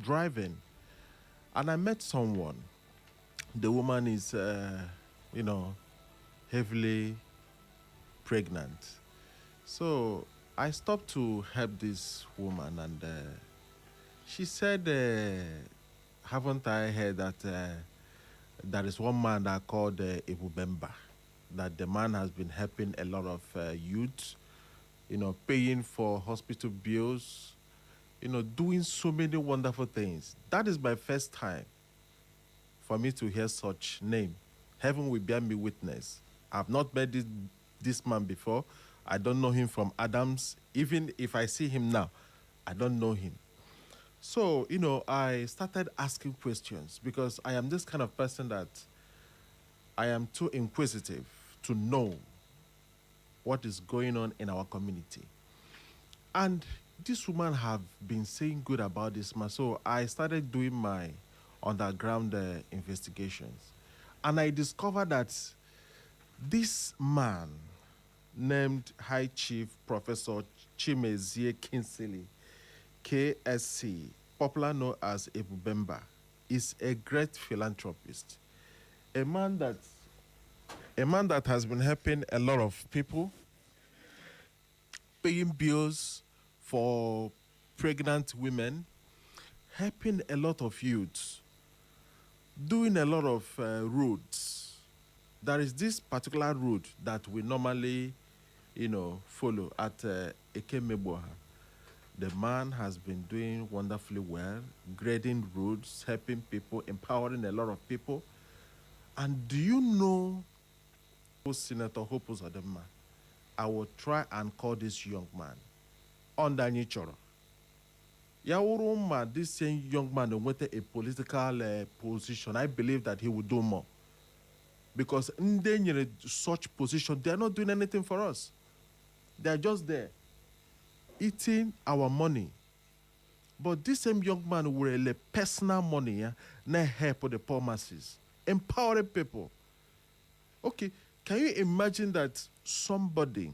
driving, and I met someone. The woman is, heavily pregnant. So I stopped to help this woman, and she said, haven't I heard that there is one man that called Ibu Bemba, that the man has been helping a lot of youth, paying for hospital bills, doing so many wonderful things. That is my first time for me to hear such name. Heaven will bear me witness. I've not met this man before. I don't know him from Adams. Even if I see him now, I don't know him. So, I started asking questions because I am this kind of person that I am too inquisitive to know what is going on in our community. And this woman have been saying good about this man. So I started doing my underground investigations. And I discovered that this man named High Chief Professor Chimezie Kinsley, KSC, popular known as Ibu Bemba, is a great philanthropist. A man that has been helping a lot of people, paying bills for pregnant women, helping a lot of youths, doing a lot of roads. There is this particular road that we normally, follow at Ekemeboha. The man has been doing wonderfully well, grading roads, helping people, empowering a lot of people. And do you know Senator Hope Uzodimma? I will try and call this young man Ondani Choro. Yawuruma, this same young man wanted a political position. I believe that he would do more. Because in such position, they are not doing anything for us. They are just there, eating our money. But this same young man will personal money, not help the poor masses, empowering people. Okay, can you imagine that somebody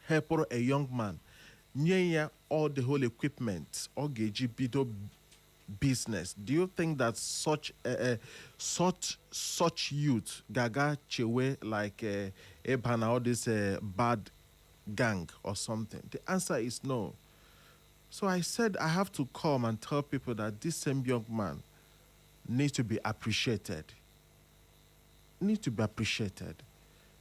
help a young man, near all the whole equipment, or bido business? Do you think that such youth gaga chewe like Ebana or this bad gang or something? The answer is no. So I said I have to come and tell people that this same young man needs to be appreciated. Needs to be appreciated.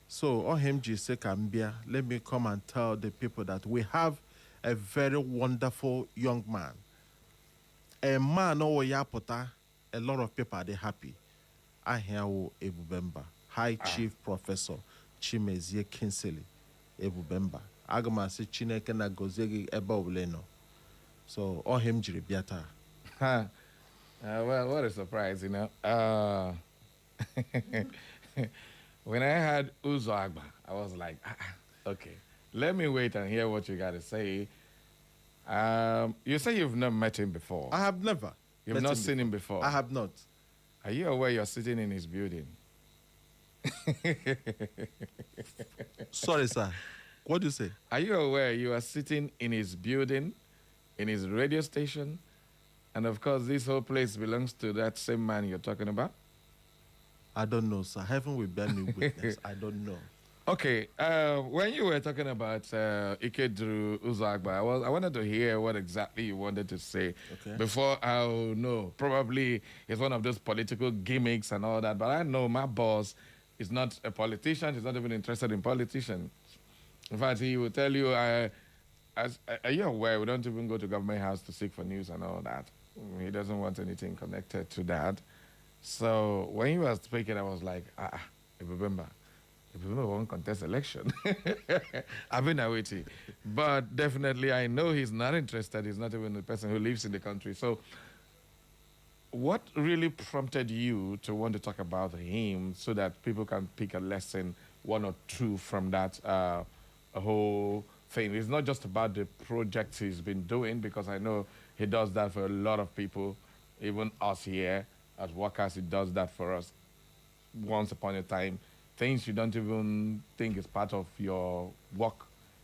So OMG Sekambia, let me come and tell the people that we have a very wonderful young man. A man or yapota, a lot of people are happy. I hear Ibu Bemba, High Chief Professor Chimezie Kinsley, Ibu Bemba. Agama se Chineke na gozegi eba uleno. So OMG Biata. Well, what a surprise, When I heard Uzo Agba, I was like, okay, let me wait and hear what you got to say. You say you've never met him before. I have never. You've not seen him before. I have not. Are you aware you're sitting in his building? Sorry, sir. What do you say? Are you aware you are sitting in his building, in his radio station, and of course this whole place belongs to that same man you're talking about? I don't know, sir. Heaven will bear me witness. I don't know. Okay, when you were talking about Ikedru Uzagba, I wanted to hear what exactly you wanted to say. Okay. Before I'll know. Probably it's one of those political gimmicks and all that, but I know my boss is not a politician. He's not even interested in politicians. In fact, he will tell you, are you aware we don't even go to government house to seek for news and all that? He doesn't want anything connected to that. So when you were speaking, I was like, remember won't contest election. I've been awaiting. But definitely I know he's not interested. He's not even the person who lives in the country. So what really prompted you to want to talk about him so that people can pick a lesson, one or two from that whole thing? It's not just about the projects he's been doing, because I know he does that for a lot of people, even us here as workers. He does that for us once upon a time. Things you don't even think is part of your work,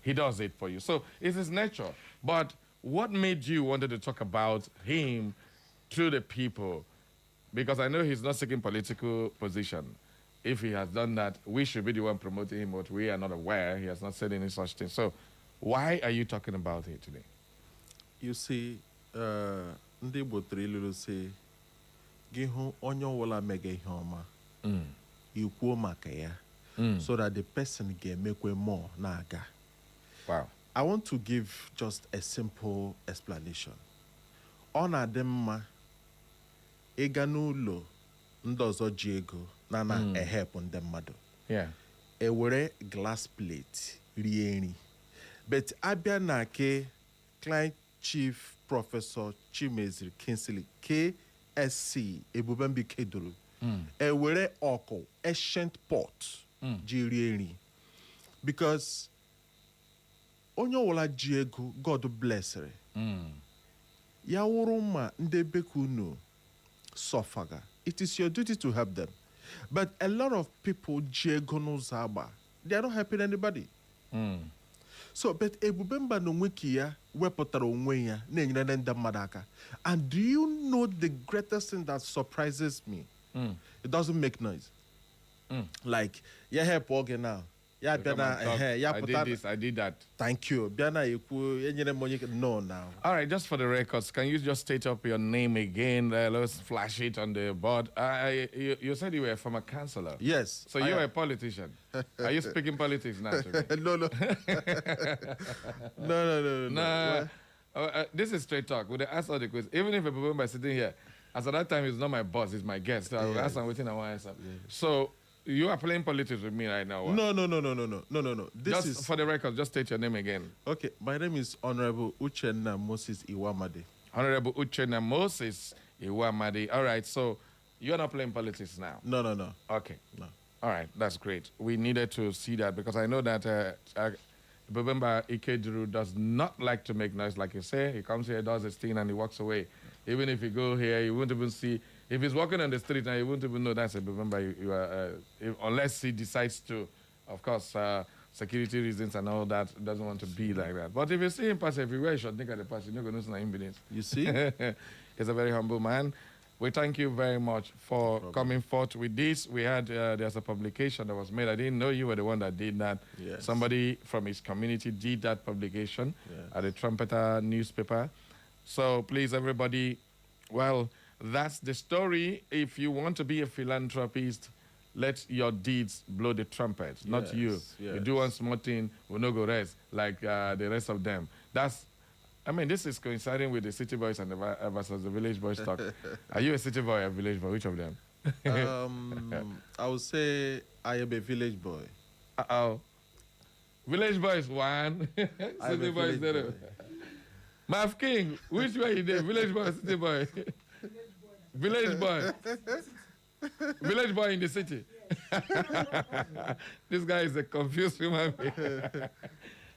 he does it for you. So it's his nature. But what made you wanted to talk about him to the people, because I know he's not seeking political position. If he has done that, we should be the one promoting him, but we are not aware. He has not said any such thing. So why are you talking about it today? You see, ndị Igbo tụrụ ilu sị gị hụ onye ọwụla mega ihe ọma ikwuo maka ya so that the person ga-emekwe more na-aga. Wow. I want to give just a simple explanation. Ọ na-adị mma ịga n'ụlọ ndị ọzọ ji ego na ehep ndị mmadụ. Yeah. Ewere glass plate rie nri. But abịa na ke Client Chief Professor Chimeziri Kingsley KSC Ebubembi Keduru. Ewere ọkụ ancient pot ji rie nri. Because onye ọwụla ji ego, God blessere. Ya wụrụ ma ndị bekunu suffer. It is your duty to help them. But a lot of people ji ego n'ụzọ agba. They are not helping anybody. So, but Ebubemba n'onwe ya wepụtara onwe ya na-enyere ndị mmadụ aka. And do you know the greatest thing that surprises me? It doesn't make noise. Like, ya help oge now. Ya bịana ya I did this, I did that. Thank you. Bịana ekwu enyere m onye no now. All right, just for the records, can you just state up your name again? Let's flash it on the board. You said you were a former councillor. Yes. So you're a politician. Are you speaking politics now to me? No. No. This is straight talk. Would I ask all the questions? Even if a member is sitting here, as at that time, he's not my boss, he's my guest. So I will ask him waiting I want to answer. So you are playing politics with me right now. What? No. This is for the record, just state your name again. Okay, my name is Honorable Uchenna Moses Iwamade. Honorable Uchenna Moses Iwamade. All right, so you're not playing politics now? No. Okay. No. All right, that's great. We needed to see that because I know that Bebemba Ikeduru does not like to make noise, like you say. He comes here, does his thing, and he walks away. Even if you go here, you won't even see. If he's walking on the street now, you won't even know that's a Bebemba. Unless he decides to, of course, security reasons and all that, doesn't want to be like that. But if you see him pass everywhere, you should think at the pass. You're not going to know him beneath. You see? He's a very humble man. We thank you very much for coming forth with this. We had, there's a publication that was made. I didn't know you were the one that did that. Yes. Somebody from his community did that publication at the Trumpeter newspaper. So please, everybody, well, that's the story. If you want to be a philanthropist, let your deeds blow the trumpet, not you. Yes. You do one small thing, we'll not go rest like the rest of them. This is coinciding with the city boys and versus the village boys talk. Are you a city boy or a village boy? Which of them? I would say I am a village boy. Village boy is one. City boy is the other. Mav King, which way you there? Village boy or city boy? Village boy. Village boy in the city. This guy is a confused human being.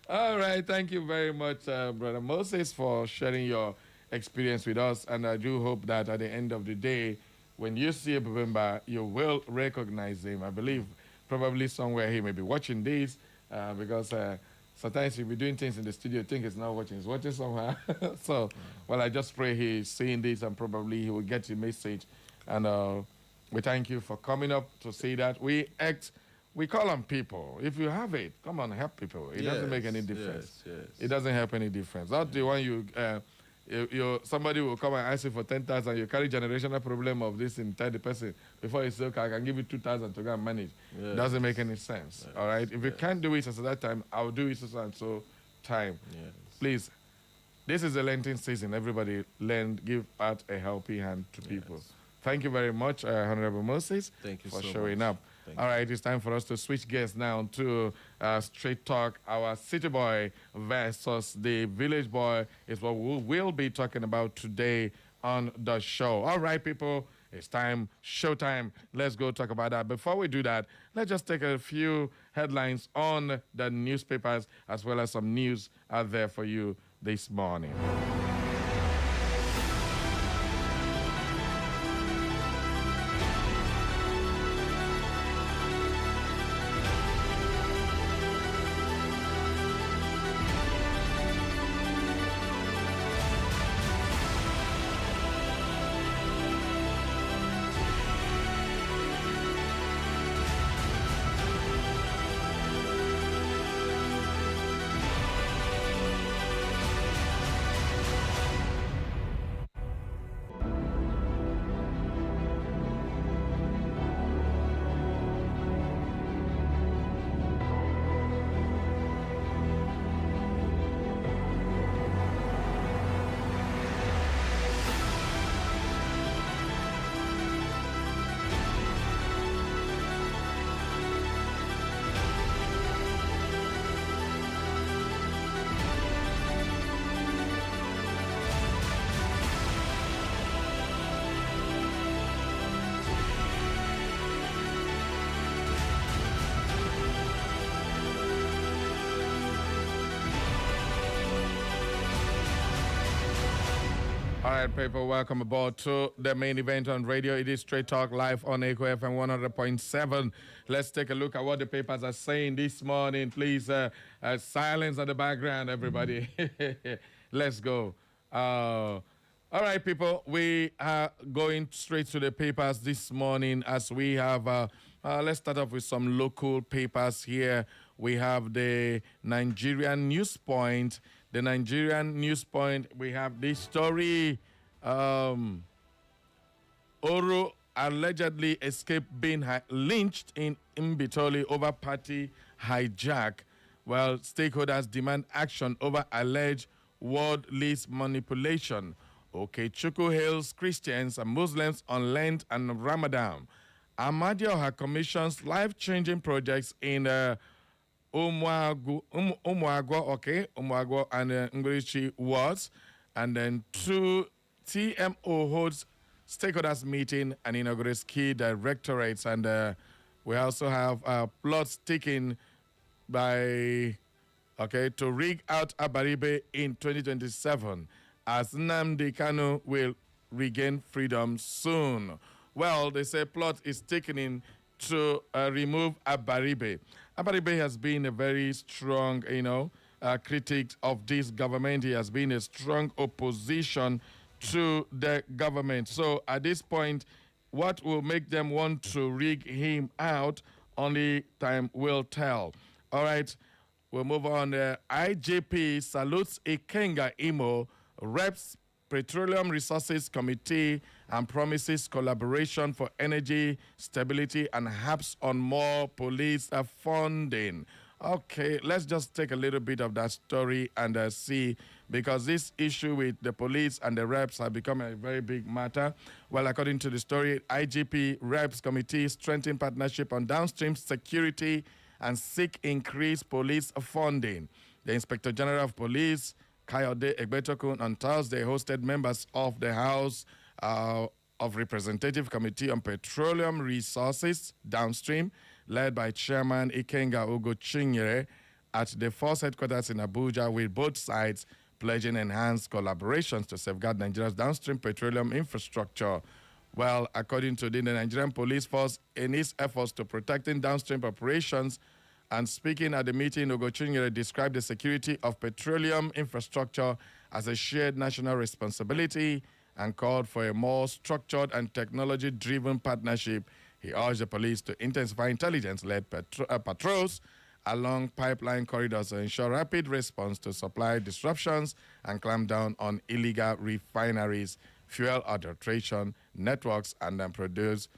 All right, thank you very much, Brother Moses, for sharing your experience with us. And I do hope that at the end of the day, when you see a Bebemba, you will recognize him. I believe probably somewhere he may be watching this because sometimes he'll be doing things in the studio, think he's not watching, he's watching somewhere. So, well, I just pray he's seeing this and probably he will get the message. And we thank you for coming up to say that. We call on people. If you have it, come on, help people. It doesn't make any difference. Yes. It doesn't help any difference. Not the one somebody will come and ask you for 10,000. You carry generational problem of this and tell the person before you say, okay, I can give you 2,000 to go and manage. Yes. Doesn't make any sense. Yes. All right. If you can't do it at that time, I'll do it so and so time. Yes. Please. This is the Lenten season. Everybody give out a helping hand to people. Thank you very much, Honorable Moses, Thank you for so showing much. up. Thank All right, it's time for us to switch gears now to Straight Talk. Our city boy versus the village boy is what we will be talking about today on the show. All right, people, it's time, showtime. Let's go talk about that. Before we do that, let's just take a few headlines on the newspapers as well as some news out there for you this morning. right, people, welcome aboard to the main event on radio. It is Straight Talk live on Echo FM 100.7. Let's take a look at what the papers are saying this morning. Please, silence at the background, everybody. Let's go. All right, people, we are going straight to the papers this morning as we have, let's start off with some local papers here. We have the Nigerian News Point. The Nigerian News Point, we have this story. Oro allegedly escaped being lynched in Mbitoli over party hijack. Well, stakeholders demand action over alleged word list manipulation. Okay, Chuku hails Christians and Muslims on Lent and Ramadan. Amadioha commissions life-changing projects in Umuagwa and Ngurichi wards. And then 2 TMO holds stakeholders meeting and inaugurates key directorates. And we also have plots taken by, to rig out Abaribe in 2027 as Nnamdi Kanu will regain freedom soon. Well, they say plot is taken in to remove Abaribe. Abaribe has been a very strong, critic of this government. He has been a strong opposition to the government. So at this point, what will make them want to rig him out, only time will tell. All right, we'll move on. IJP salutes Ikenga Imo, reps Petroleum Resources Committee and promises collaboration for energy stability and harps on more police funding. Okay, let's just take a little bit of that story and see, because this issue with the police and the reps have become a very big matter. Well, according to the story, IGP Reps Committee strengthen partnership on downstream security and seek increased police funding. The Inspector General of Police, Kayode Egbetokun, on Thursday hosted members of the House of Representative Committee on Petroleum Resources Downstream, led by Chairman Ikenga Ugochinyere, at the force headquarters in Abuja, with both sides pledging enhanced collaborations to safeguard Nigeria's downstream petroleum infrastructure. Well, according to the Nigerian Police Force, in its efforts to protecting downstream operations, and speaking at the meeting, Ugochinyere described the security of petroleum infrastructure as a shared national responsibility and called for a more structured and technology-driven partnership. He urged the police to intensify intelligence-led patrols along pipeline corridors to ensure rapid response to supply disruptions and clamp down on illegal refineries, fuel adulteration networks, and then protect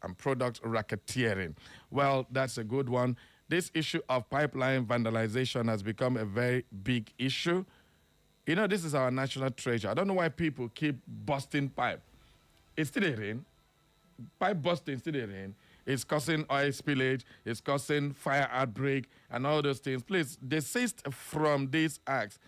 and product racketeering. Well, that's a good one. This issue of pipeline vandalization has become a very big issue. This is our national treasure. I don't know why people keep busting pipe. It's still a rain. Pipe busting still a rain. It's causing oil spillage. It's causing fire outbreak and all those things. Please, desist from these acts.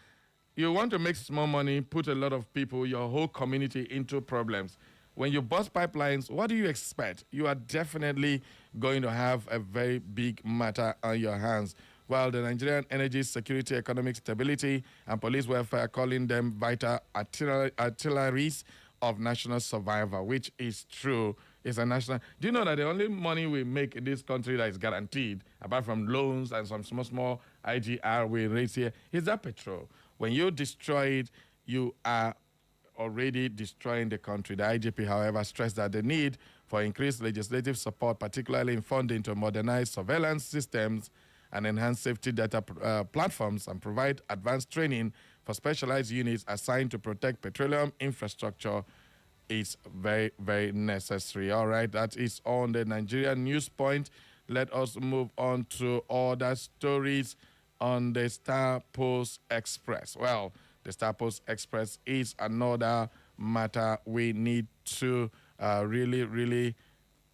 You want to make small money, put a lot of people, your whole community into problems. When you bust pipelines, what do you expect? You are definitely going to have a very big matter on your hands. While the Nigerian Energy Security, Economic Stability, and Police Welfare are calling them vital artilleries of national survival, which is true. It's a national. Do you know that the only money we make in this country that is guaranteed, apart from loans and some small IGR we raise here, is that petrol? When you destroy it, you are already destroying the country. The IGP, however, stressed that the need for increased legislative support, particularly in funding to modernize surveillance systems and enhance safety data platforms and provide advanced training for specialized units assigned to protect petroleum infrastructure, is very, very necessary. All right, that is on the Nigerian News Point. Let us move on to other stories on the Star Post Express. Well, the Star Post Express is another matter we need to really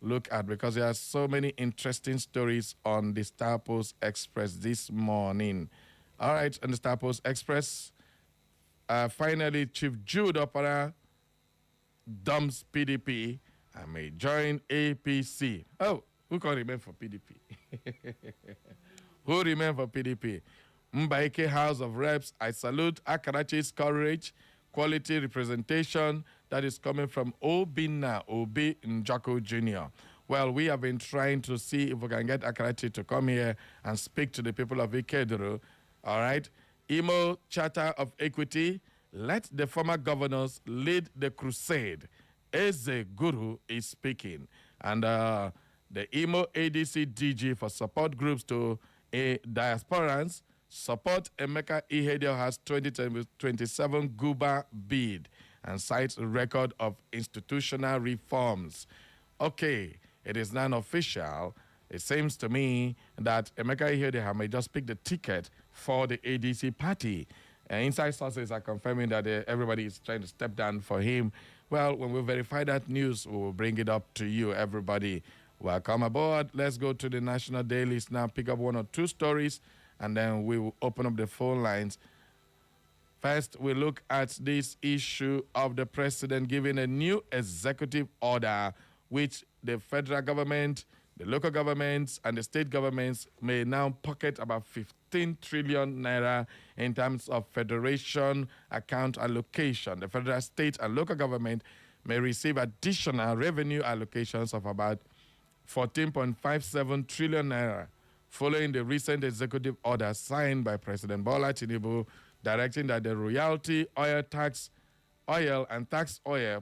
look at, because there are so many interesting stories on the Star Post Express this morning. All right, on the Star Post Express, finally, Chief Jude Opara dumps PDP and may join APC. Oh, who can remain for PDP? Who remain for PDP? Mbaike House of Reps, I salute Akarachi's courage. quality representation that is coming from Obinna Obi Njako Jr. Well, we have been trying to see if we can get Akrati to come here and speak to the people of Ikeduru. All right. Imo Charter of Equity, let the former governors lead the crusade. Eze Guru is speaking. And the Imo ADC DG for support groups to diasporans support Emeka Ihedeo has 2027 Guba bid and cites a record of institutional reforms. Okay, it is non-official. It seems to me that Emeka Ihedeo may just pick the ticket for the ADC party. Inside sources are confirming that everybody is trying to step down for him. Well, when we verify that news, we will bring it up to you, everybody. Welcome aboard. Let's go to the national dailies now, pick up one or two stories, and then we will open up the phone lines. First, we look at this issue of the president giving a new executive order, which the federal government, the local governments, and the state governments may now pocket about 15 trillion naira in terms of federation account allocation. The federal, state, and local government may receive additional revenue allocations of about 14.57 trillion naira, following the recent executive order signed by President Bola Tinubu directing that the royalty, oil and tax oil,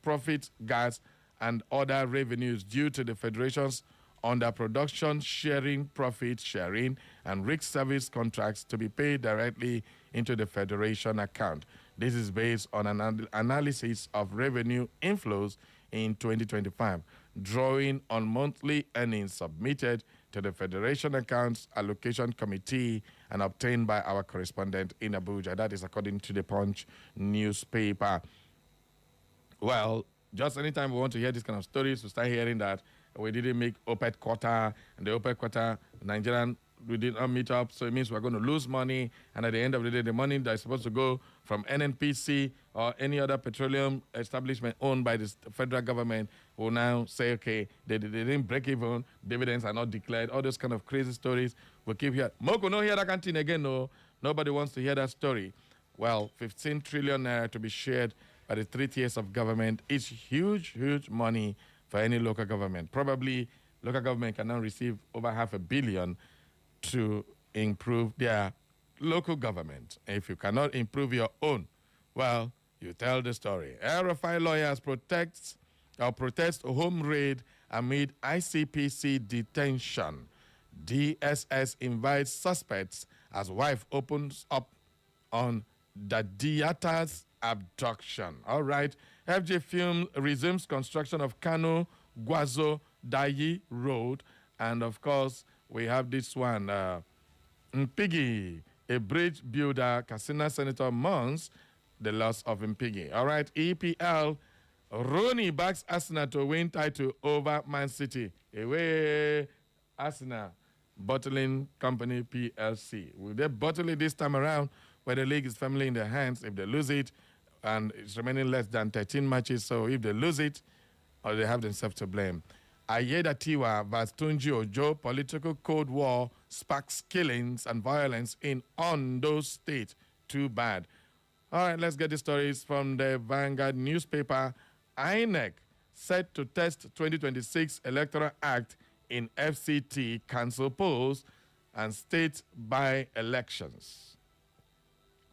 profit gas, and other revenues due to the federation's underproduction sharing, profit sharing, and risk service contracts to be paid directly into the federation account. This is based on an analysis of revenue inflows in 2025, drawing on monthly earnings submitted to the Federation Accounts Allocation Committee and obtained by our correspondent in Abuja. That is according to the Punch newspaper. Well, just anytime we want to hear this kind of stories, we start hearing that we didn't make OPEC quota, and the OPEC quota, we did not meet up, so it means we're going to lose money, and at the end of the day, the money that is supposed to go from NNPC or any other petroleum establishment owned by the federal government will now say, okay, they didn't break even, dividends are not declared, all those kind of crazy stories. We'll keep here. Moko, no hear that canteen again, no. Nobody wants to hear that story. Well, 15 trillion naira to be shared by the 3 tiers of government is huge, huge money for any local government. Probably local government can now receive over $500 million to improve their local government. If you cannot improve your own, well, you tell the story. RFI lawyers protest home raid amid ICPC detention. DSS invites suspects as wife opens up on Dadiata's abduction. All right. FJ Film resumes construction of Kano Guazo Dayi Road. And of course, we have this one, Mpigi, a bridge builder, Kasina Senator mourns the loss of Mpigi. All right, EPL, Rooney backs Arsenal to win title over Man City. Away, Arsenal, bottling company PLC. Will they bottle it this time around where the league is firmly in their hands? If they lose it, and it's remaining less than 13 matches, so if they lose it, or they have themselves to blame. Ayeda Tiwa vs. Tunji Ojo, political cold war sparks killings and violence in Ondo State. Too bad. All right, let's get the stories from the Vanguard newspaper. INEC set to test 2026 Electoral Act in FCT council polls and state by-elections.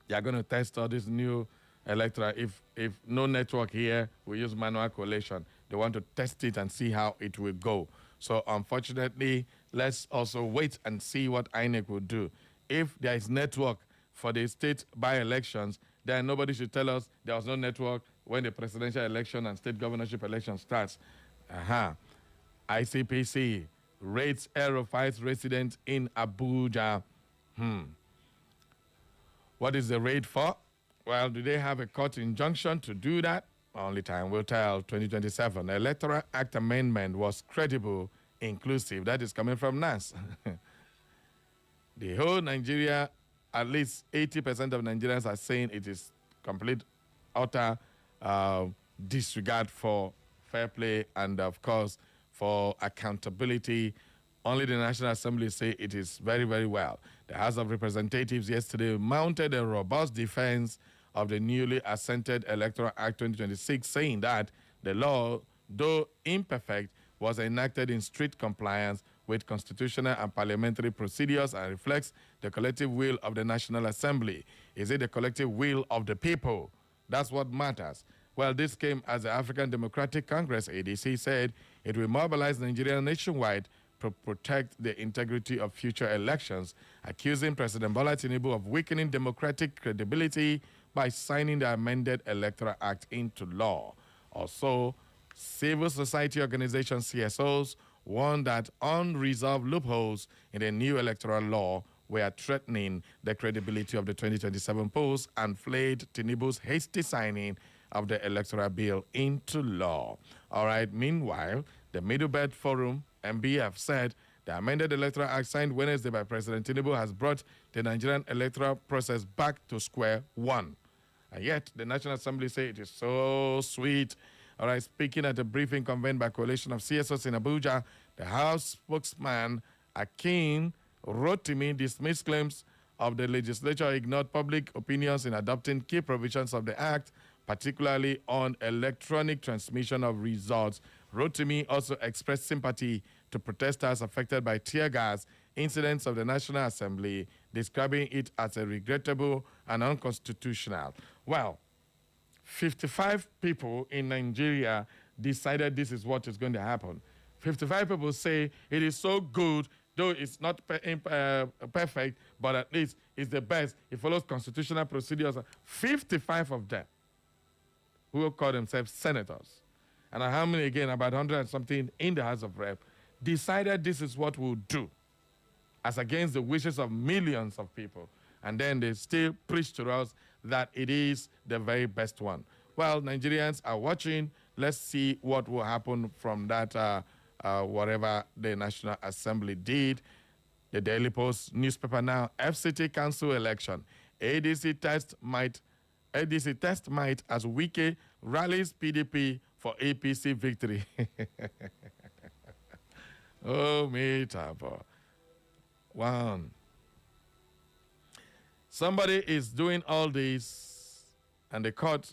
They are going to test all this new electoral. If no network here, we use manual collation. They want to test it and see how it will go. So unfortunately, let's also wait and see what INEC will do. If there is network for the state by-elections, then nobody should tell us there was no network when the presidential election and state governorship election starts. ICPC raids Aerofight's resident in Abuja. What is the raid for? Well, do they have a court injunction to do that? Only time will tell. 2027 Electoral Act amendment was credible, inclusive. That is coming from NAS. The whole Nigeria, at least 80% of Nigerians are saying it is complete, utter disregard for fair play and, of course, for accountability. Only the National Assembly say it is very, very well. The House of Representatives yesterday mounted a robust defense of the newly assented Electoral Act 2026, saying that the law, though imperfect, was enacted in strict compliance with constitutional and parliamentary procedures and reflects the collective will of the National Assembly. Is it the collective will of the people? That's what matters. Well, this came as the African Democratic Congress, ADC, said it will mobilize Nigeria nationwide to protect the integrity of future elections, accusing President Bola Tinubu of weakening democratic credibility by signing the amended Electoral Act into law. Also, civil society organizations, CSOs, warned that unresolved loopholes in the new electoral law were threatening the credibility of the 2027 polls and flayed Tinubu's hasty signing of the electoral bill into law. All right, meanwhile, the Middlebelt Forum, MBF, said the amended Electoral Act signed Wednesday by President Tinubu has brought the Nigerian electoral process back to square one. And yet, the National Assembly say it is so sweet. All right, speaking at a briefing convened by Coalition of CSOs in Abuja, the House spokesman, Akin Rotimi, dismissed claims of the legislature ignored public opinions in adopting key provisions of the act, particularly on electronic transmission of results. Rotimi also expressed sympathy to protesters affected by tear gas incidents of the National Assembly, describing it as a regrettable and unconstitutional. Well, 55 people in Nigeria decided this is what is going to happen. 55 people say it is so good, though it's not perfect, but at least it's the best. It follows constitutional procedures. 55 of them who will call themselves senators, and how many again, about 100 and something in the House of Rep, decided this is what we'll do, as against the wishes of millions of people. And then they still preach to us that it is the very best one. Well, Nigerians are watching. Let's see what will happen from that, whatever the National Assembly did. The Daily Post newspaper now, FCT Council election. ADC test might as Wike rallies PDP for APC victory. Oh, me, Tabo. One. Somebody is doing all this, and the court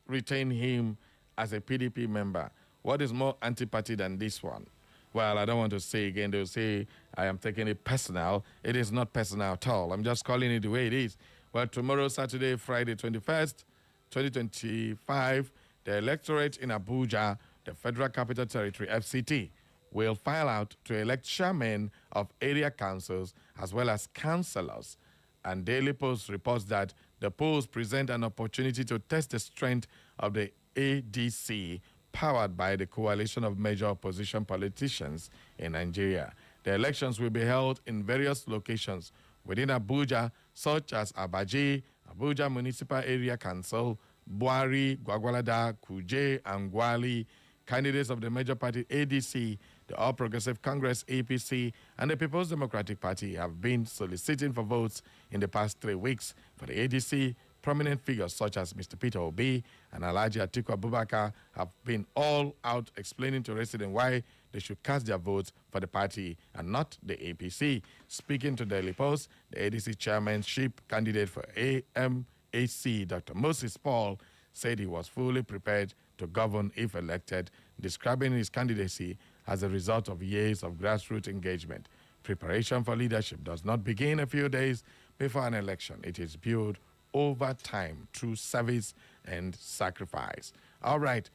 retained him as a PDP member. What is more anti-party than this one? Well, I don't want to say again. They'll say I am taking it personal. It is not personal at all. I'm just calling it the way it is. Well, tomorrow, Saturday, Friday, 21st, 2025, the electorate in Abuja, the Federal Capital Territory, FCT, will file out to elect chairmen of area councils as well as councillors. And Daily Post reports that the polls present an opportunity to test the strength of the ADC, powered by the coalition of major opposition politicians in Nigeria. The elections will be held in various locations within Abuja, such as Abaji, Abuja Municipal Area Council, Buari, Gwagwalada, Kuje, and Gwali. Candidates of the major party ADC, the All Progressive Congress APC, and the People's Democratic Party have been soliciting for votes in the past 3 weeks. For the ADC, prominent figures such as Mr. Peter Obi and Alhaji Atiku Abubakar have been all out explaining to residents why they should cast their votes for the party and not the APC. Speaking to Daily Post, the ADC chairmanship candidate for AMAC, Dr. Moses Paul, said he was fully prepared to govern if elected, describing his candidacy as a result of years of grassroots engagement. Preparation for leadership does not begin a few days before an election. It is built over time through service and sacrifice. All right.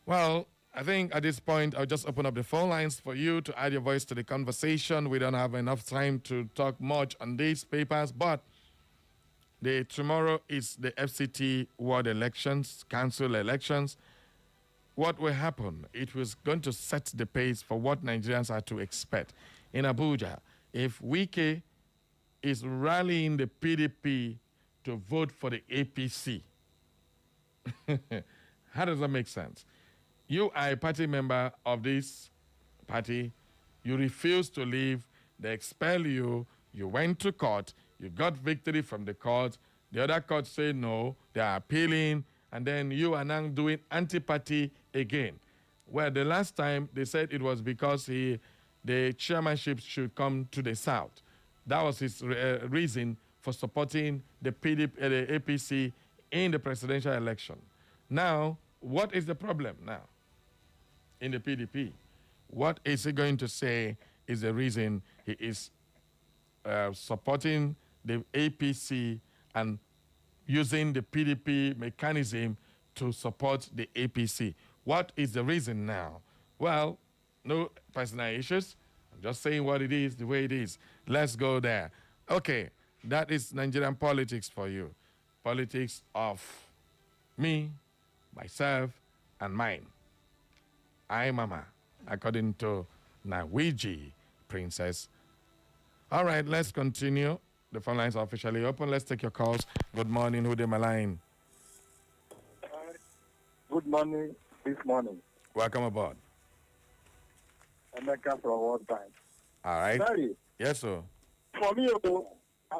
Well, I think at this point, I'll just open up the phone lines for you to add your voice to the conversation. We don't have enough time to talk much on these papers, but tomorrow is the FCT ward elections, council elections. What will happen? It was going to set the pace for what Nigerians are to expect. In Abuja, if Wike is rallying the PDP to vote for the APC, how does that make sense? You are a party member of this party. You refuse to leave. They expel you. You went to court. You got victory from the court. The other court say no. They are appealing. And then you are now doing anti-party again. Well, the last time they said it was because the chairmanship should come to the south. That was his reason for supporting the PDP, the APC in the presidential election. Now, what is the problem now in the PDP? What is he going to say is the reason he is supporting the APC and using the PDP mechanism to support the APC? What is the reason now? Well, no personal issues. I'm just saying what it is, the way it is. Let's go there. Okay, that is Nigerian politics for you. Politics of me, myself, and mine. I, Mama, according to Nawiji Princess. All right, let's continue. The phone lines are officially open. Let's take your calls. Good morning. Who my line? Good morning this morning. Welcome aboard. Emeka from World Bank. All right. Sorry. Yes, sir. For me, I'm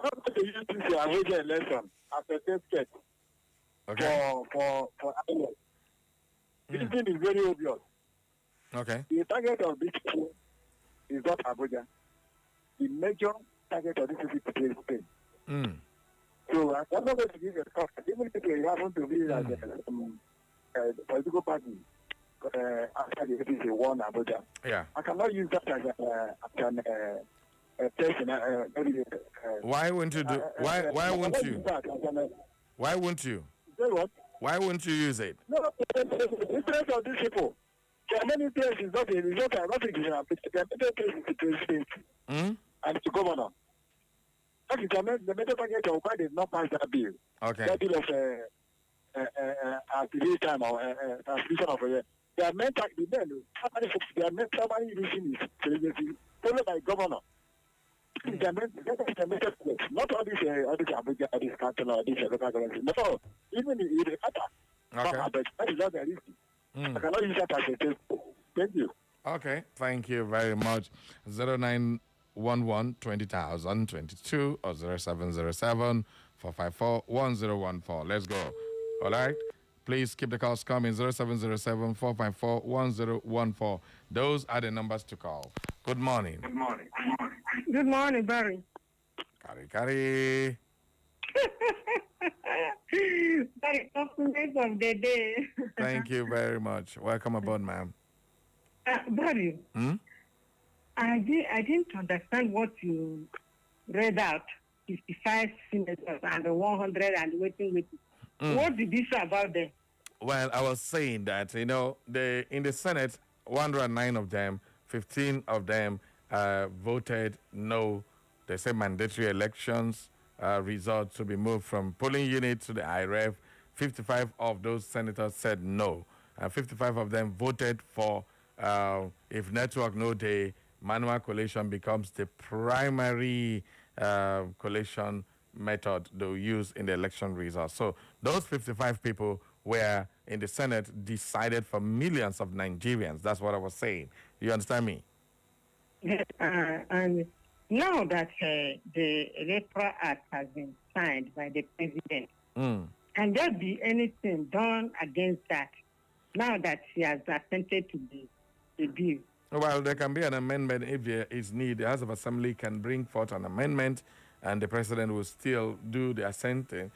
not going to use this Abuja election as a test case for Ireland. This thing is very obvious. Okay. The target of this people is not Abuja. The major target of this people is Spain. So I'm not going to give a talk. Even if you happen to be like a political party after the APC won Abuja, I cannot use that as a test. Why wouldn't you do? Why won't you? Why won't you? Say what? Why wouldn't you use it? No, the interest of these people. There are many places is not in the president and the governor. That is the major target of why they did not pass that bill. Okay. That bill of activation or transmission of a. They are meant to be they are meant somebody using his presidency, followed by governor. They are meant to make not all this Abuja, this council or this local government. No, even in the matter. Okay. That is not realistic. I cannot use that as a test. Thank you. Okay. Thank you very much. 0911 20,000 22 or 0707 454 1014. Let's go. All right. Please keep the calls coming. 0707 454 1014. Those are the numbers to call. Good morning. Good morning. Good morning, Barry. Kari. Very compliment of the day. Thank you very much. Welcome aboard, ma'am. Barry, I didn't understand what you read out. 55 senators and the 100 and waiting. What did this say about them? Well, I was saying that, in the Senate, 109 of them, 15 of them voted no. They say mandatory elections results to be moved from polling unit to the IREF. 55 of those senators said no. 55 of them voted for if network no day, manual collation becomes the primary collation method they'll use in the election results. So those 55 people were in the Senate decided for millions of Nigerians. That's what I was saying. You understand me? Yes, and now that the Electoral Act has been signed by the president, can there be anything done against that now that he has assented to the bill? Well, there can be an amendment if there is need. The House of Assembly can bring forth an amendment, and the president will still do the assenting,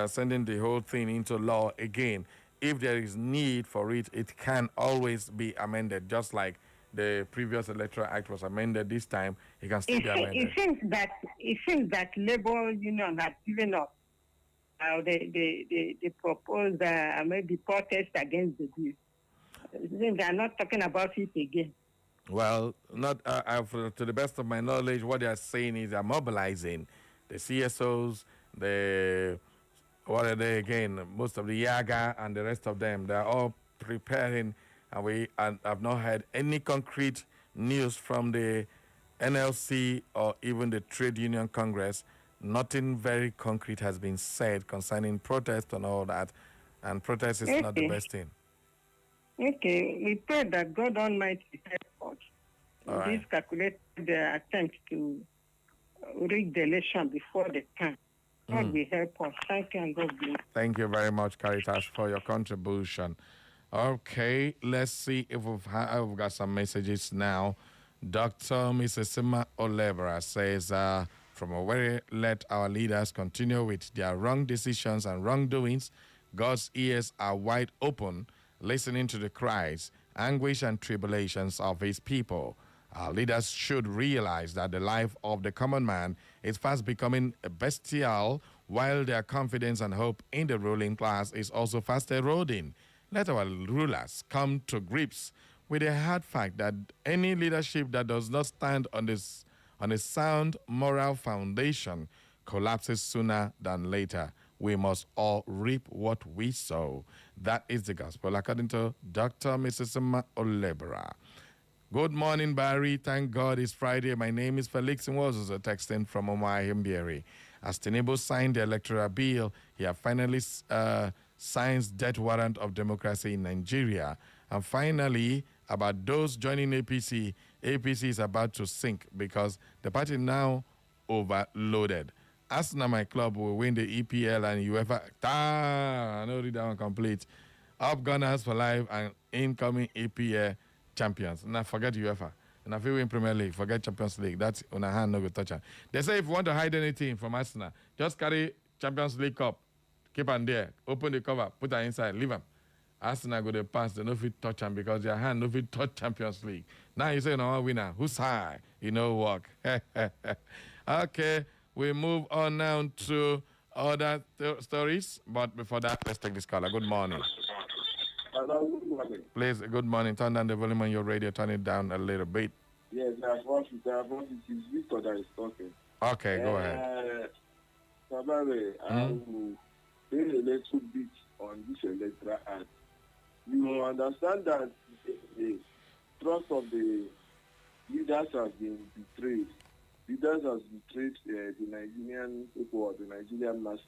sending the whole thing into law again. If there is need for it, it can always be amended, just like the previous Electoral Act was amended. This time, it can still be amended. It seems that Labour Union has given up. They propose maybe protest against the bill. They are not talking about it again. Well, not to the best of my knowledge, what they are saying is they're mobilizing the CSOs, what are they again? Most of the Yaga and the rest of them. They're all preparing, and I've not heard any concrete news from the NLC or even the Trade Union Congress. Nothing very concrete has been said concerning protest and all that, and protest is not the best thing. Okay, we pray that God Almighty help us in this calculated attempt to rig the election before the time. God will help us. Thank you and God bless. Thank you very much, Caritas, for your contribution. Okay, let's see if we've got some messages now. Dr. Mrs. Sima Olebra says, from Owerri, let our leaders continue with their wrong decisions and wrongdoings. God's ears are wide open, listening to the cries, anguish, and tribulations of his people. Our leaders should realize that the life of the common man is fast becoming bestial, while their confidence and hope in the ruling class is also fast eroding. Let our rulers come to grips with the hard fact that any leadership that does not stand on a sound moral foundation collapses sooner than later. We must all reap what we sow. That is the gospel, according to Dr. Mrs. Olebra. Good morning, Barry. Thank God it's Friday. My name is Felix Nwozuzo, texting from Omai Mbieri. As Tinubu signed the electoral bill, he has finally signed death warrant of democracy in Nigeria. And finally, about those joining APC, APC is about to sink because the party now overloaded. Arsenal, my club, will win the EPL and UEFA. I know that one complete. Up Gunners for life and incoming EPL champions. Now forget UEFA. And if you win Premier League, forget Champions League. That's on a hand, no good touch. They say if you want to hide anything from Arsenal, just carry Champions League cup, keep on there, open the cover, put it inside, leave them. Arsenal go to pass, they no fit touch them because their hand no fit touch Champions League. Now you say no winner. Who's high? You know work. Okay, we move on now to other stories. But before that, let's take this caller. Good morning. Hello, good morning. Please, good morning. Turn down the volume on your radio. Turn it down a little bit. Yes, it is Victor that is talking. Okay, go ahead. Sabare, I will say a little bit on this electoral act. You understand that the trust of the leaders has been betrayed. Leaders has betrayed the Nigerian people or the Nigerian mass.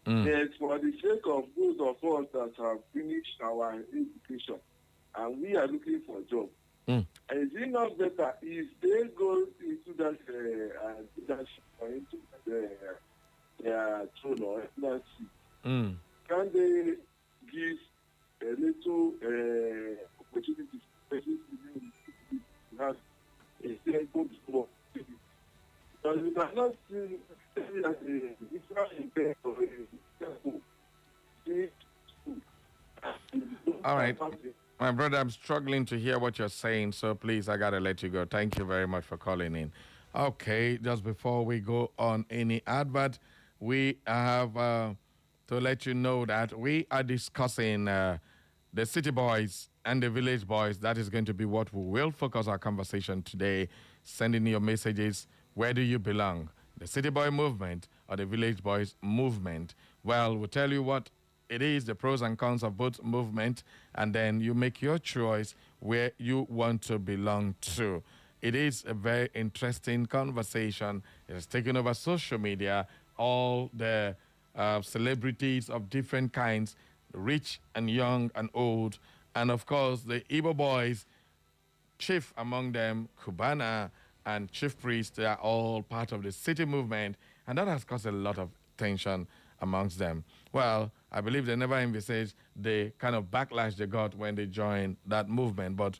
Yes, for the sake of those of us that have finished our education and we are looking for a job, is it not better if they go into that leadership or into their throne or that seat? Can they give a little opportunity to have a good work? Because you cannot see that it's not in bed or all right. My brother, I'm struggling to hear what you're saying, so please, I got to let you go. Thank you very much for calling in. Okay, just before we go on any advert, we have to let you know that we are discussing the city boys and the village boys. That is going to be what we will focus our conversation today. Send in your messages. Where do you belong? The city boy movement or the village boys movement? Well, we'll tell you what it is, the pros and cons of both movement, and then you make your choice where you want to belong to. It is a very interesting conversation. It has taken over social media. All the celebrities of different kinds, rich and young and old, and of course the Igbo boys, chief among them, Cubana, and Chief Priest, they are all part of the city movement, and that has caused a lot of tension amongst them. Well, I believe they never envisaged the kind of backlash they got when they joined that movement, but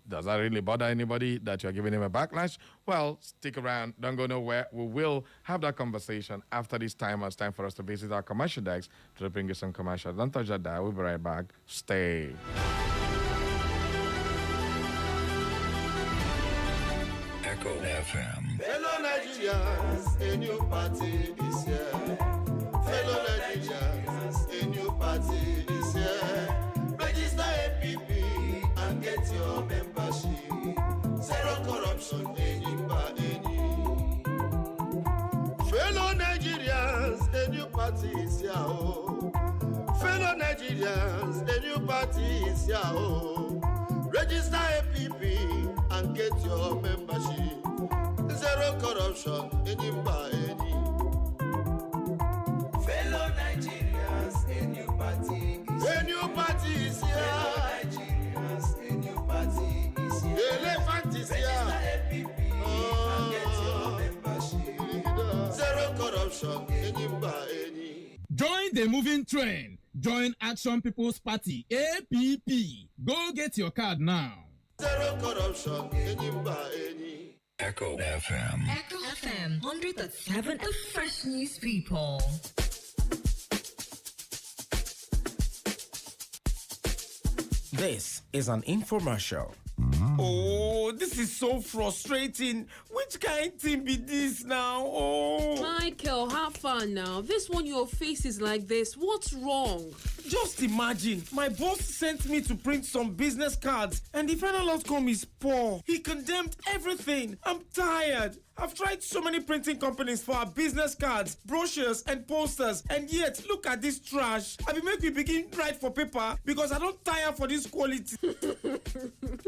does that really bother anybody that you're giving him a backlash? Well, stick around. Don't go nowhere. We will have that conversation after this time. It's time for us to visit our commercial decks to bring you some commercials. Don't touch that dial. We'll be right back. Stay. Echo FM. Fellow Nigerians, a new party is here. Fellow Nigerians, a new party is here. Register APP and get your membership. Zero corruption, any by any. Fellow Nigerians, a new party is here. Fellow Nigerians, a new party is here. Register APP and get your membership. Zero corruption, any by any. Fellow Nigerians, a new party is here. A new party is here. Fellow Nigerians, a new party is here. The elephant is here. Register APP and get your membership. Zero corruption, any by any. Join the moving train. Join Action People's Party, APP. Go get your card now. Zero corruption, any by any. Echo FM. Echo FM 100.7, the fresh news people. This is an infomercial. Oh, this is so frustrating. Which kind thing be this now? Oh, Michael, have fun now. This one your face is like this. What's wrong? just imagine. My boss sent me to print some business cards and the final outcome is poor. He condemned everything. I'm tired. I've tried so many printing companies for our business cards, brochures, and posters, and yet look at this trash. I will make me begin write for paper because I don't tire for this quality.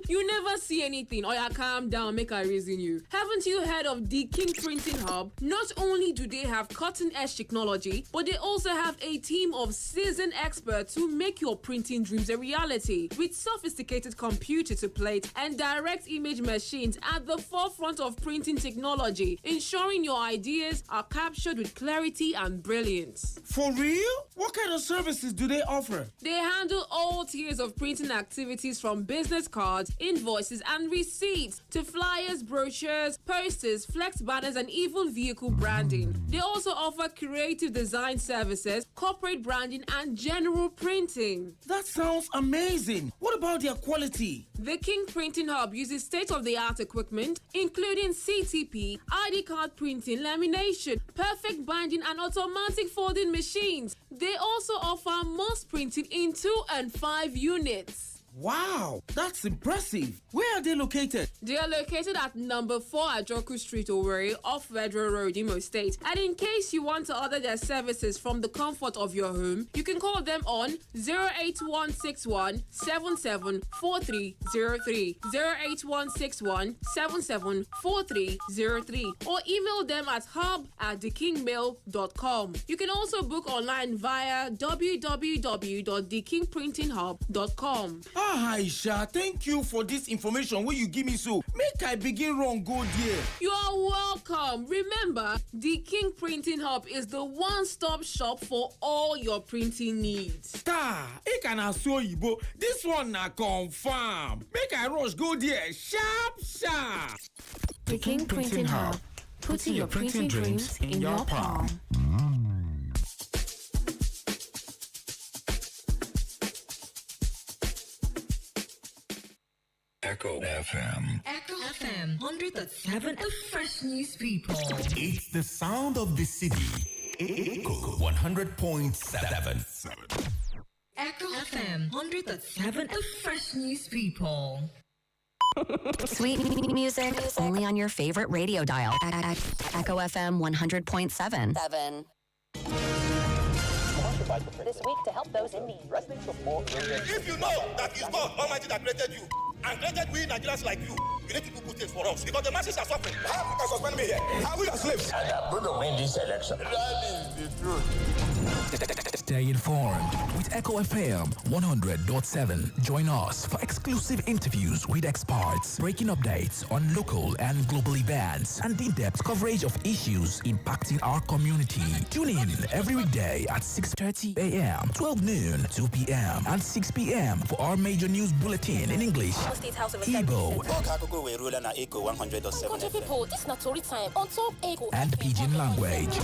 You never see anything. Oh, yeah, calm down, make I reason you. Haven't you heard of the King Printing Hub? Not only do they have cutting-edge technology, but they also have a team of seasoned experts who make your printing dreams a reality. With sophisticated computer-to-plate and direct image machines at the forefront of printing technology, ensuring your ideas are captured with clarity and brilliance. For real? What kind of services do they offer? They handle all tiers of printing activities from business cards, invoices, and receipts to flyers, brochures, posters, flex banners, and even vehicle branding. They also offer creative design services, corporate branding, and general printing. That sounds amazing. What about their quality? The King Printing Hub uses state-of-the-art equipment, including CTP, ID card printing, lamination, perfect binding, and automatic folding machines. They also offer mass printing in 2 and 5 units. Wow, that's impressive. Where are they located? They are located at number 4 Ajoku Street, Owerri, off Federal Road, Imo State. And in case you want to order their services from the comfort of your home, you can call them on 08161 774303, 08161 774303, or email them at hub@thekingmail.com. You can also book online via www.thekingprintinghub.com. Aisha, thank you for this information wey you give me so. Make I begin run go there. You are welcome. Remember, the King Printing Hub is the one-stop shop for all your printing needs. I can so Igbo. This one na confirm. Make I rush go there sharp. The King Printing Hub, putting your printing dreams in your palm. Echo FM. Echo FM 100.7, the fresh news people. It's the sound of the city. Echo 100.7. Echo FM 100.7, the fresh news people. Sweet music only on your favorite radio dial. Echo FM 100.7. This week to help those in need. If you know that it's God Almighty that created you and created we Nigerians like you need to do good things for us because the masses are suffering. How you can suspend me here? How we are slaves? And I'm going to win this election. That is the truth. Stay informed with Echo FM 100.7. Join us for exclusive interviews with experts, breaking updates on local and global events, and in-depth coverage of issues impacting our community. Tune in every weekday at 6:30 a.m., 12 noon, 2 p.m., and 6 p.m. for our major news bulletin in English, Igbo, people, this is not story time on Top Echo and Pidgin language.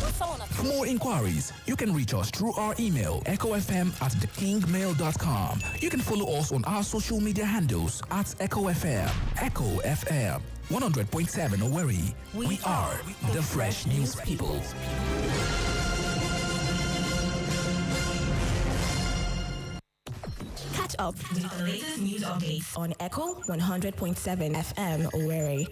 For more inquiries, you can reach us through our email, echofm@thekingmail.com. You can follow us on our social media handles at Echo FM. Echo FM 100.7 Owerri. We are the fresh news people. Catch up with the latest news updates on Echo 100.7 FM Owerri.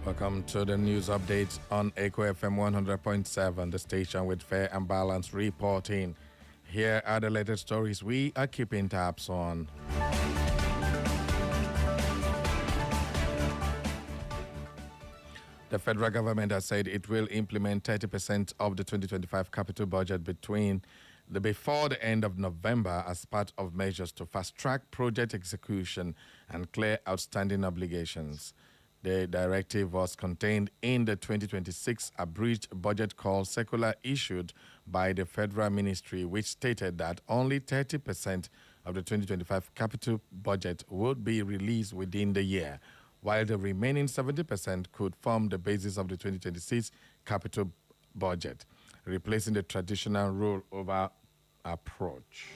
Welcome to the news updates on Echo FM 100.7, the station with fair and balanced reporting. Here are the latest stories we are keeping tabs on. The federal government has said it will implement 30% of the 2025 capital budget before the end of November as part of measures to fast-track project execution and clear outstanding obligations. The directive was contained in the 2026 abridged budget call circular issued by the federal ministry, which stated that only 30% of the 2025 capital budget would be released within the year, while the remaining 70% could form the basis of the 2026 capital budget, replacing the traditional rollover approach.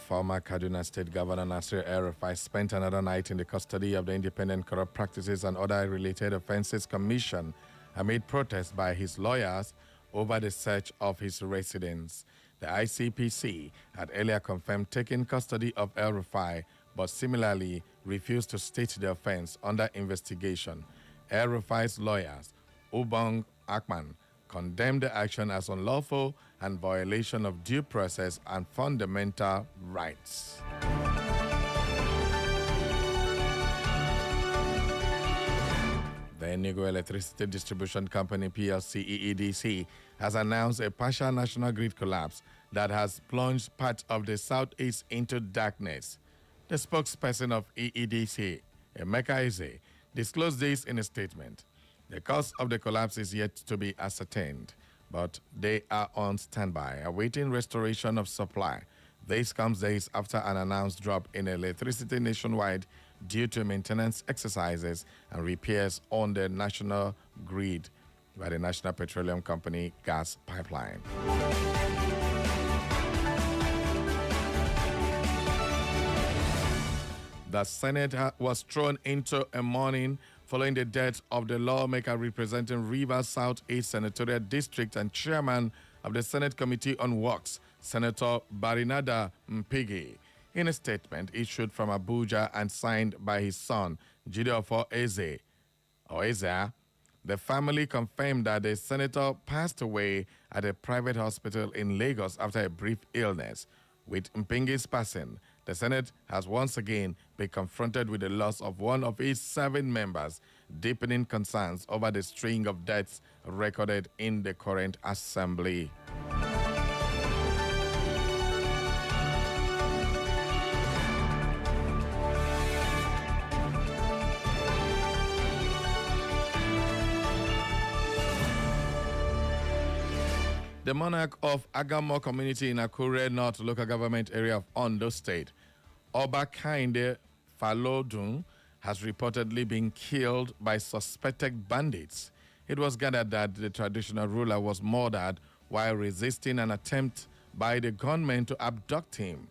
Former Kaduna State Governor Nasir El-Rufai spent another night in the custody of the Independent Corrupt Practices and Other Related Offences Commission amid protests by his lawyers over the search of his residence. The ICPC had earlier confirmed taking custody of El-Rufai, but similarly refused to state the offense under investigation. El-Rufai's lawyers, Ubong Akman, condemned the action as unlawful and violation of due process and fundamental rights. The Enugu Electricity Distribution Company PLC EEDC has announced a partial national grid collapse that has plunged part of the southeast into darkness. The spokesperson of EEDC, Emeka Eze, disclosed this in a statement. The cause of the collapse is yet to be ascertained, but they are on standby, awaiting restoration of supply. This comes days after an announced drop in electricity nationwide due to maintenance exercises and repairs on the national grid by the National Petroleum Company gas pipeline. The Senate was thrown into a mourning following the death of the lawmaker representing Rivers South-East Senatorial District and chairman of the Senate Committee on Works, Senator Barinada Mpigi. In a statement issued from Abuja and signed by his son, Jideofor Eze, the family confirmed that the senator passed away at a private hospital in Lagos after a brief illness. With Mpingi's passing, the Senate has once again been confronted with the loss of one of its 7 members, deepening concerns over the string of deaths recorded in the current assembly. The monarch of Agamo community in Akure North local government area of Ondo State, Oba Kainde Falodun, has reportedly been killed by suspected bandits. It was gathered that the traditional ruler was murdered while resisting an attempt by the gunmen to abduct him.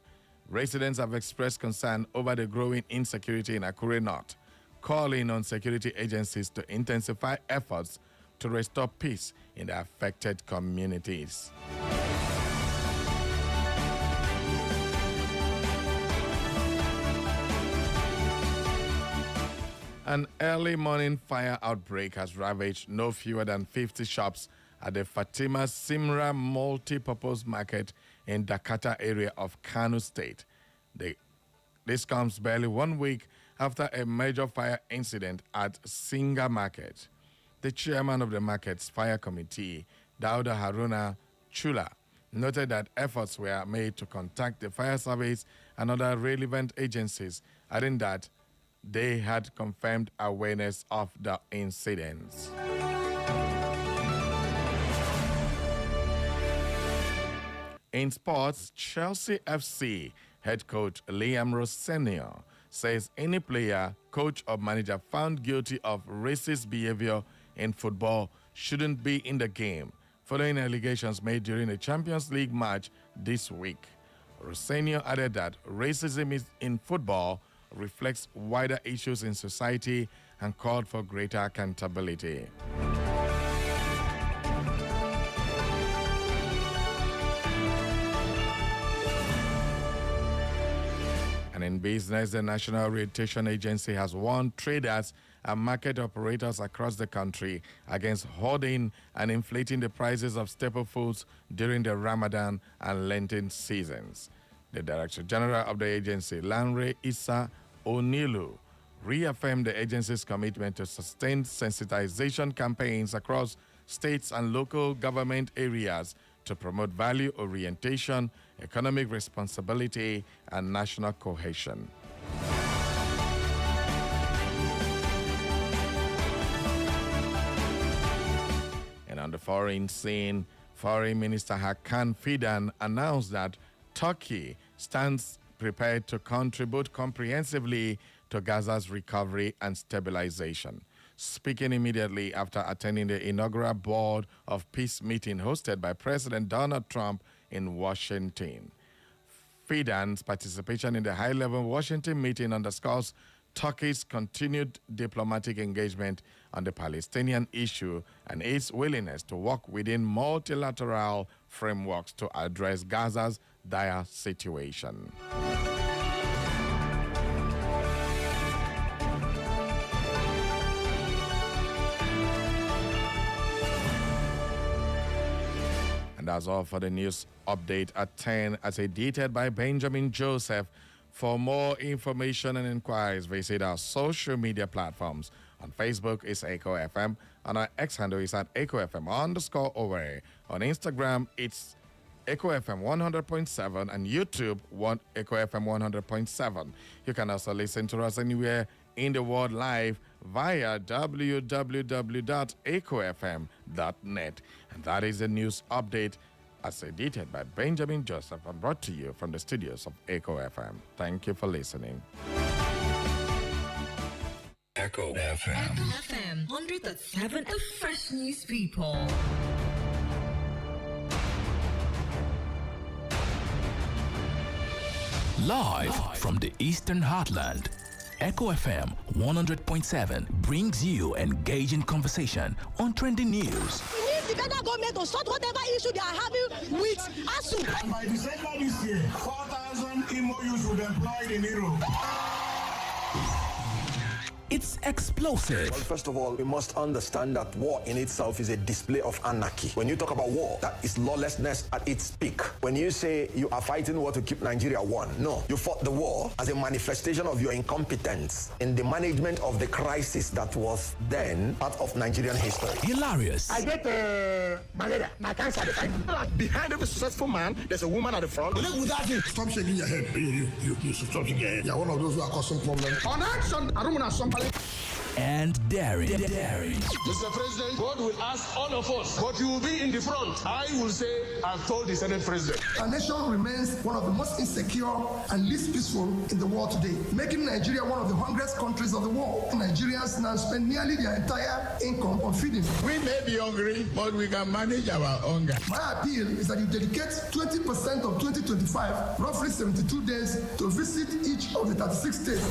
Residents have expressed concern over the growing insecurity in Akure North, calling on security agencies to intensify efforts to restore peace in the affected communities. An early morning fire outbreak has ravaged no fewer than 50 shops at the Fatima Simra multi-purpose market in Dakata area of Kano State. This comes barely 1 week after a major fire incident at Singa Market. The chairman of the market's fire committee, Dauda Haruna Chula, noted that efforts were made to contact the fire service and other relevant agencies, adding that they had confirmed awareness of the incidents. In sports, Chelsea FC head coach Liam Ross Sr. says any player, coach, or manager found guilty of racist behavior in football shouldn't be in the game, following allegations made during a Champions League match this week. Rosselló added that racism in football reflects wider issues in society and called for greater accountability. And in business, the National Orientation Agency has warned traders and market operators across the country against hoarding and inflating the prices of staple foods during the Ramadan and Lenten seasons. The Director General of the agency, Lanre Issa Onilu, reaffirmed the agency's commitment to sustained sensitization campaigns across states and local government areas to promote value orientation, economic responsibility, and national cohesion. And on the foreign scene, Foreign Minister Hakan Fidan announced that Turkey stands prepared to contribute comprehensively to Gaza's recovery and stabilization. Speaking immediately after attending the inaugural Board of Peace meeting hosted by President Donald Trump in Washington. Fidan's participation in the high-level Washington meeting underscores Turkey's continued diplomatic engagement on the Palestinian issue and its willingness to work within multilateral frameworks to address Gaza's dire situation. And that's all for the news update at 10, as edited by Benjamin Joseph. For more information and inquiries, visit our social media platforms. On Facebook, it's Echo FM. On our X handle is at Echo FM_Owerri. On Instagram, it's Echo FM 100.7 and YouTube, Echo FM 100.7. You can also listen to us anywhere in the world live via www.echofm.net. And that is the news update as edited by Benjamin Joseph and brought to you from the studios of Echo FM. Thank you for listening. Echo FM. Echo FM 100.7, the fresh news people. Live from the Eastern Heartland, Echo FM 100.7 brings you engaging conversation on trending news. We need the federal government to sort whatever issue they are having with ASU. By December this year, 4,000 MOUs will be employed in Europe. It's explosive. Well, first of all, we must understand that war in itself is a display of anarchy. When you talk about war, that is lawlessness at its peak. When you say you are fighting war to keep Nigeria one, no. You fought the war as a manifestation of your incompetence in the management of the crisis that was then part of Nigerian history. Hilarious. I get malaria, my cancer. Behind every successful man, there's a woman at the front. Look without it. Stop shaking your head. You stop shaking your head. You're one of those who are causing problems. On action, I don't want to somebody. And daring. Mr. President, God will ask all of us, but you will be in the front. I will say, I've told the Senate President. Our nation remains one of the most insecure and least peaceful in the world today, making Nigeria one of the hungriest countries of the world. Nigerians now spend nearly their entire income on feeding. We may be hungry, but we can manage our hunger. My appeal is that you dedicate 20% of 2025, roughly 72 days, to visit each of the 36 states.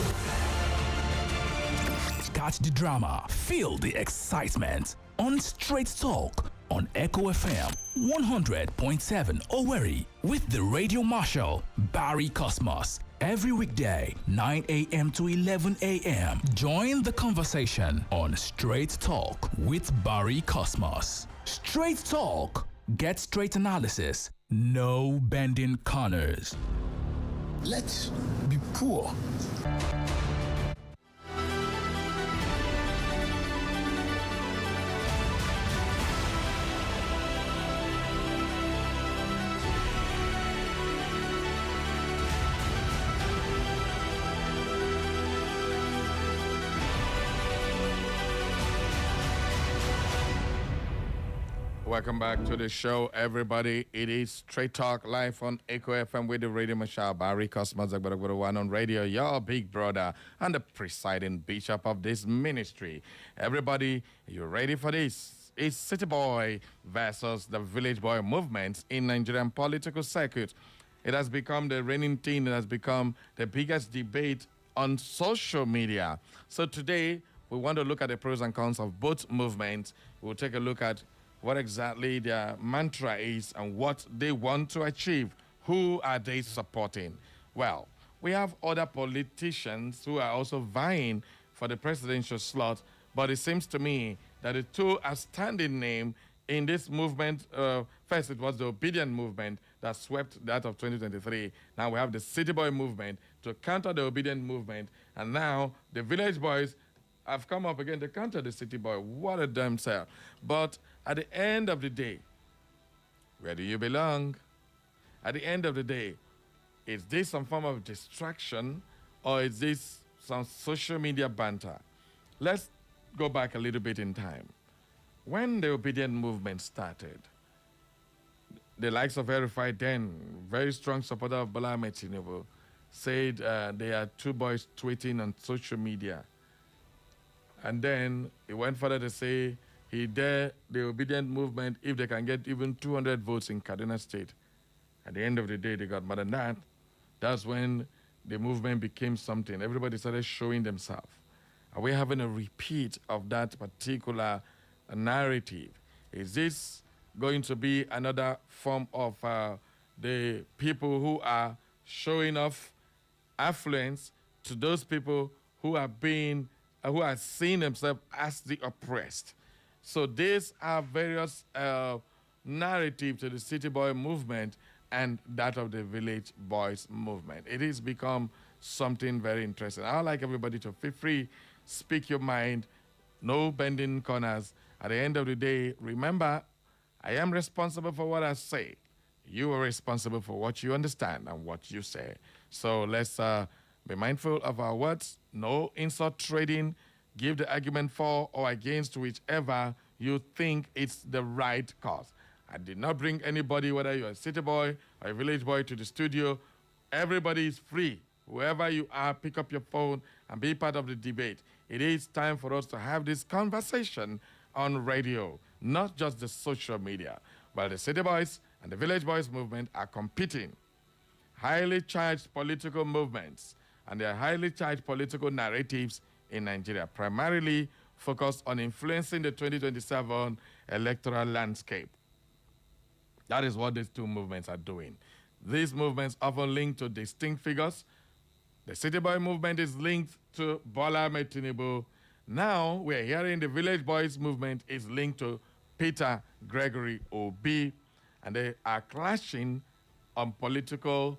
Catch the drama, feel the excitement on Straight Talk on Echo FM 100.7 Owerri with the Radio Marshal Barry Cosmos. Every weekday, 9 a.m. to 11 a.m. Join the conversation on Straight Talk with Barry Cosmos. Straight Talk. Get straight analysis. No bending corners. Let's be poor. Welcome back to the show, everybody. It is Straight Talk live on Echo FM with the Radio Marshal Barry Cosmos one on radio, your big brother and the presiding bishop of this ministry. Everybody, you ready for this? It's City Boy versus the Village Boy movement in Nigerian political circuit. It has become the reigning thing. It has become the biggest debate on social media. So today, we want to look at the pros and cons of both movements. We'll take a look at what exactly their mantra is and what they want to achieve. Who are they supporting? Well, We have other politicians who are also vying for the presidential slot, but it seems to me that the two outstanding names in this movement, first it was the Obedient movement that swept that of 2023. Now we have the City Boy movement to counter the Obedient movement, and now the Village Boys have come up again to counter the City Boy. What a damn sell. But at the end of the day, where do you belong? At the end of the day, is this some form of distraction, or is this some social media banter? Let's go back a little bit in time. When the Obedient movement started, the likes of Verified then, very strong supporter of Bola Ahmed Tinubu, said they are two boys tweeting on social media. And then he went further to say he dare the Obedient movement if they can get even 200 votes in Kaduna State. At the end of the day, they got more than that. That's when the movement became something. Everybody started showing themselves. Are we having a repeat of that particular narrative? Is this going to be another form of the people who are showing off affluence to those people who are being, who are seeing themselves as the oppressed? So these are various narratives to the City Boy movement and that of the Village Boys movement. It has become something very interesting. I'd like everybody to feel free, speak your mind, no bending corners. At the end of the day, remember, I am responsible for what I say. You are responsible for what you understand and what you say. So let's be mindful of our words. No insult trading. Give the argument for or against whichever you think it's the right cause. I did not bring anybody, whether you're a city boy or a village boy, to the studio. Everybody is free. Whoever you are, pick up your phone and be part of the debate. It is time for us to have this conversation on radio, not just the social media. While the City Boys and the Village Boys movement are competing, highly charged political movements and their highly charged political narratives in Nigeria, primarily focused on influencing the 2027 electoral landscape. That is what these two movements are doing. These movements often linked to distinct figures. The City Boy movement is linked to Bola Ahmed Tinubu. Now we're hearing the Village Boys movement is linked to Peter Gregory Obi, and they are clashing on political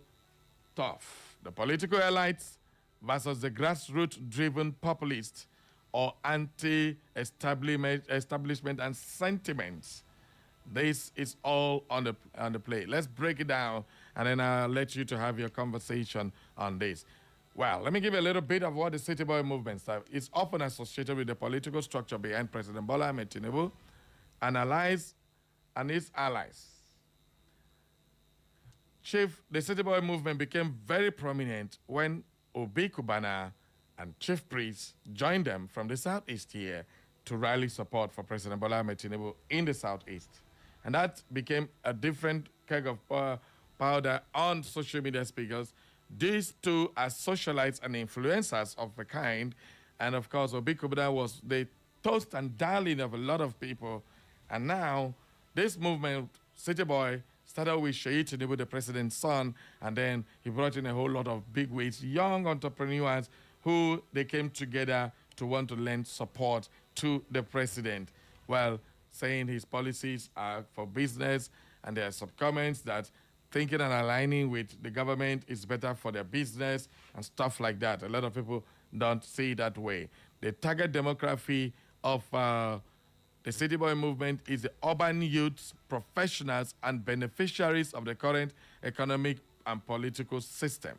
turf. The political elites versus the grassroots-driven populists or anti-establishment and sentiments. This is all on the plate. Let's break it down, and then I'll let you to have your conversation on this. Well, let me give you a little bit of what the City Boy movement is often associated with the political structure behind President Bola Ahmed Tinubu and allies and his allies. The City Boy movement became very prominent when Obi Kubana and Chief Priest joined them from the Southeast here to rally support for President Bola Ahmed Tinubu in the Southeast. And that became a different keg of powder on social media speakers. These two are socialites and influencers of the kind. And of course, Obi Kubana was the toast and darling of a lot of people. And now, this movement, City Boy, started with Sheyi Tinubu, the president's son, and then he brought in a whole lot of bigwigs, young entrepreneurs who they came together to want to lend support to the president. Well, saying his policies are for business, and there are some comments that thinking and aligning with the government is better for their business and stuff like that. A lot of people don't see it that way. The target demography of the City Boy movement is the urban youths, professionals, and beneficiaries of the current economic and political system.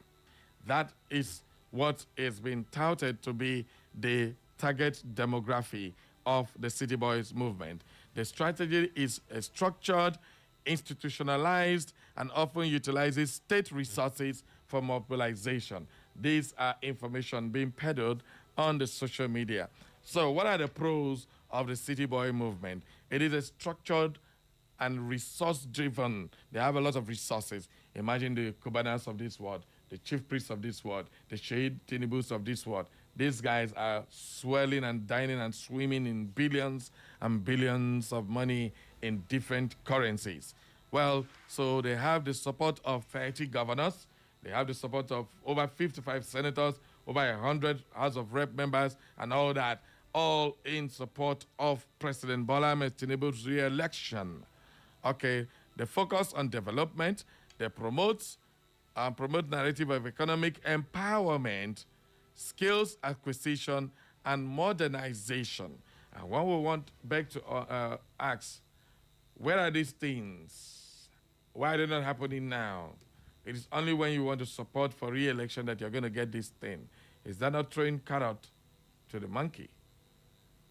That is what is being touted to be the target demography of the City Boys movement. The strategy is structured, institutionalized, and often utilizes state resources for mobilization. These are information being peddled on the social media. So what are the pros of the City Boy movement? It is a structured and resource-driven. They have a lot of resources. Imagine the Kubanas of this world, the chief priests of this world, the Sheyi Tinubus of this world. These guys are swelling and dining and swimming in billions and billions of money in different currencies. Well, so they have the support of 30 governors. They have the support of over 55 senators, over 100 House of Rep members, and all that, all in support of President Bola Ahmed Tinubu's re-election. Okay, they focus on development. They promote narrative of economic empowerment, skills acquisition, and modernization. And one will want beg to ask, where are these things? Why are they not happening now? It is only when you want to support for re-election that you're going to get this thing. Is that not throwing carrot to the monkey?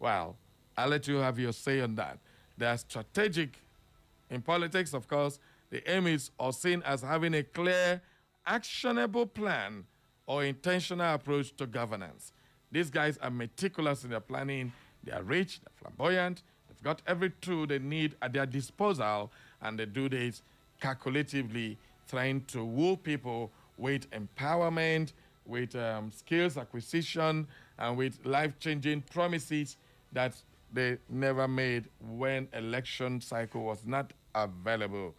Well, I'll let you have your say on that. They are strategic. In politics, of course, the aim is or seen as having a clear, actionable plan or intentional approach to governance. These guys are meticulous in their planning. They are rich, they're flamboyant, they've got every tool they need at their disposal, and they do this calculatively, trying to woo people with empowerment, with skills acquisition, and with life-changing promises that they never made when election cycle was not available.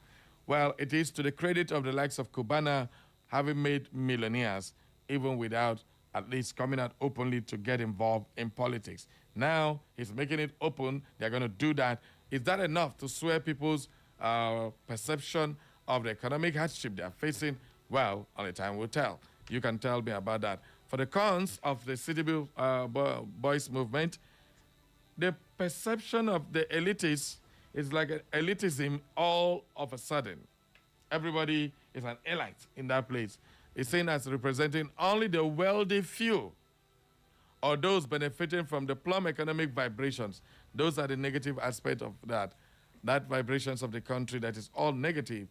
Well, it is to the credit of the likes of Cubana having made millionaires, even without at least coming out openly to get involved in politics. Now he's making it open. They're going to do that. Is that enough to sway people's perception of the economic hardship they're facing? Well, only time will tell. You can tell me about that. For the cons of the City Boys movement, the perception of the elitists is like an elitism all of a sudden. Everybody is an elite in that place. It's seen as representing only the wealthy few or those benefiting from the plum economic vibrations. Those are the negative aspect of that vibrations of the country that is all negative.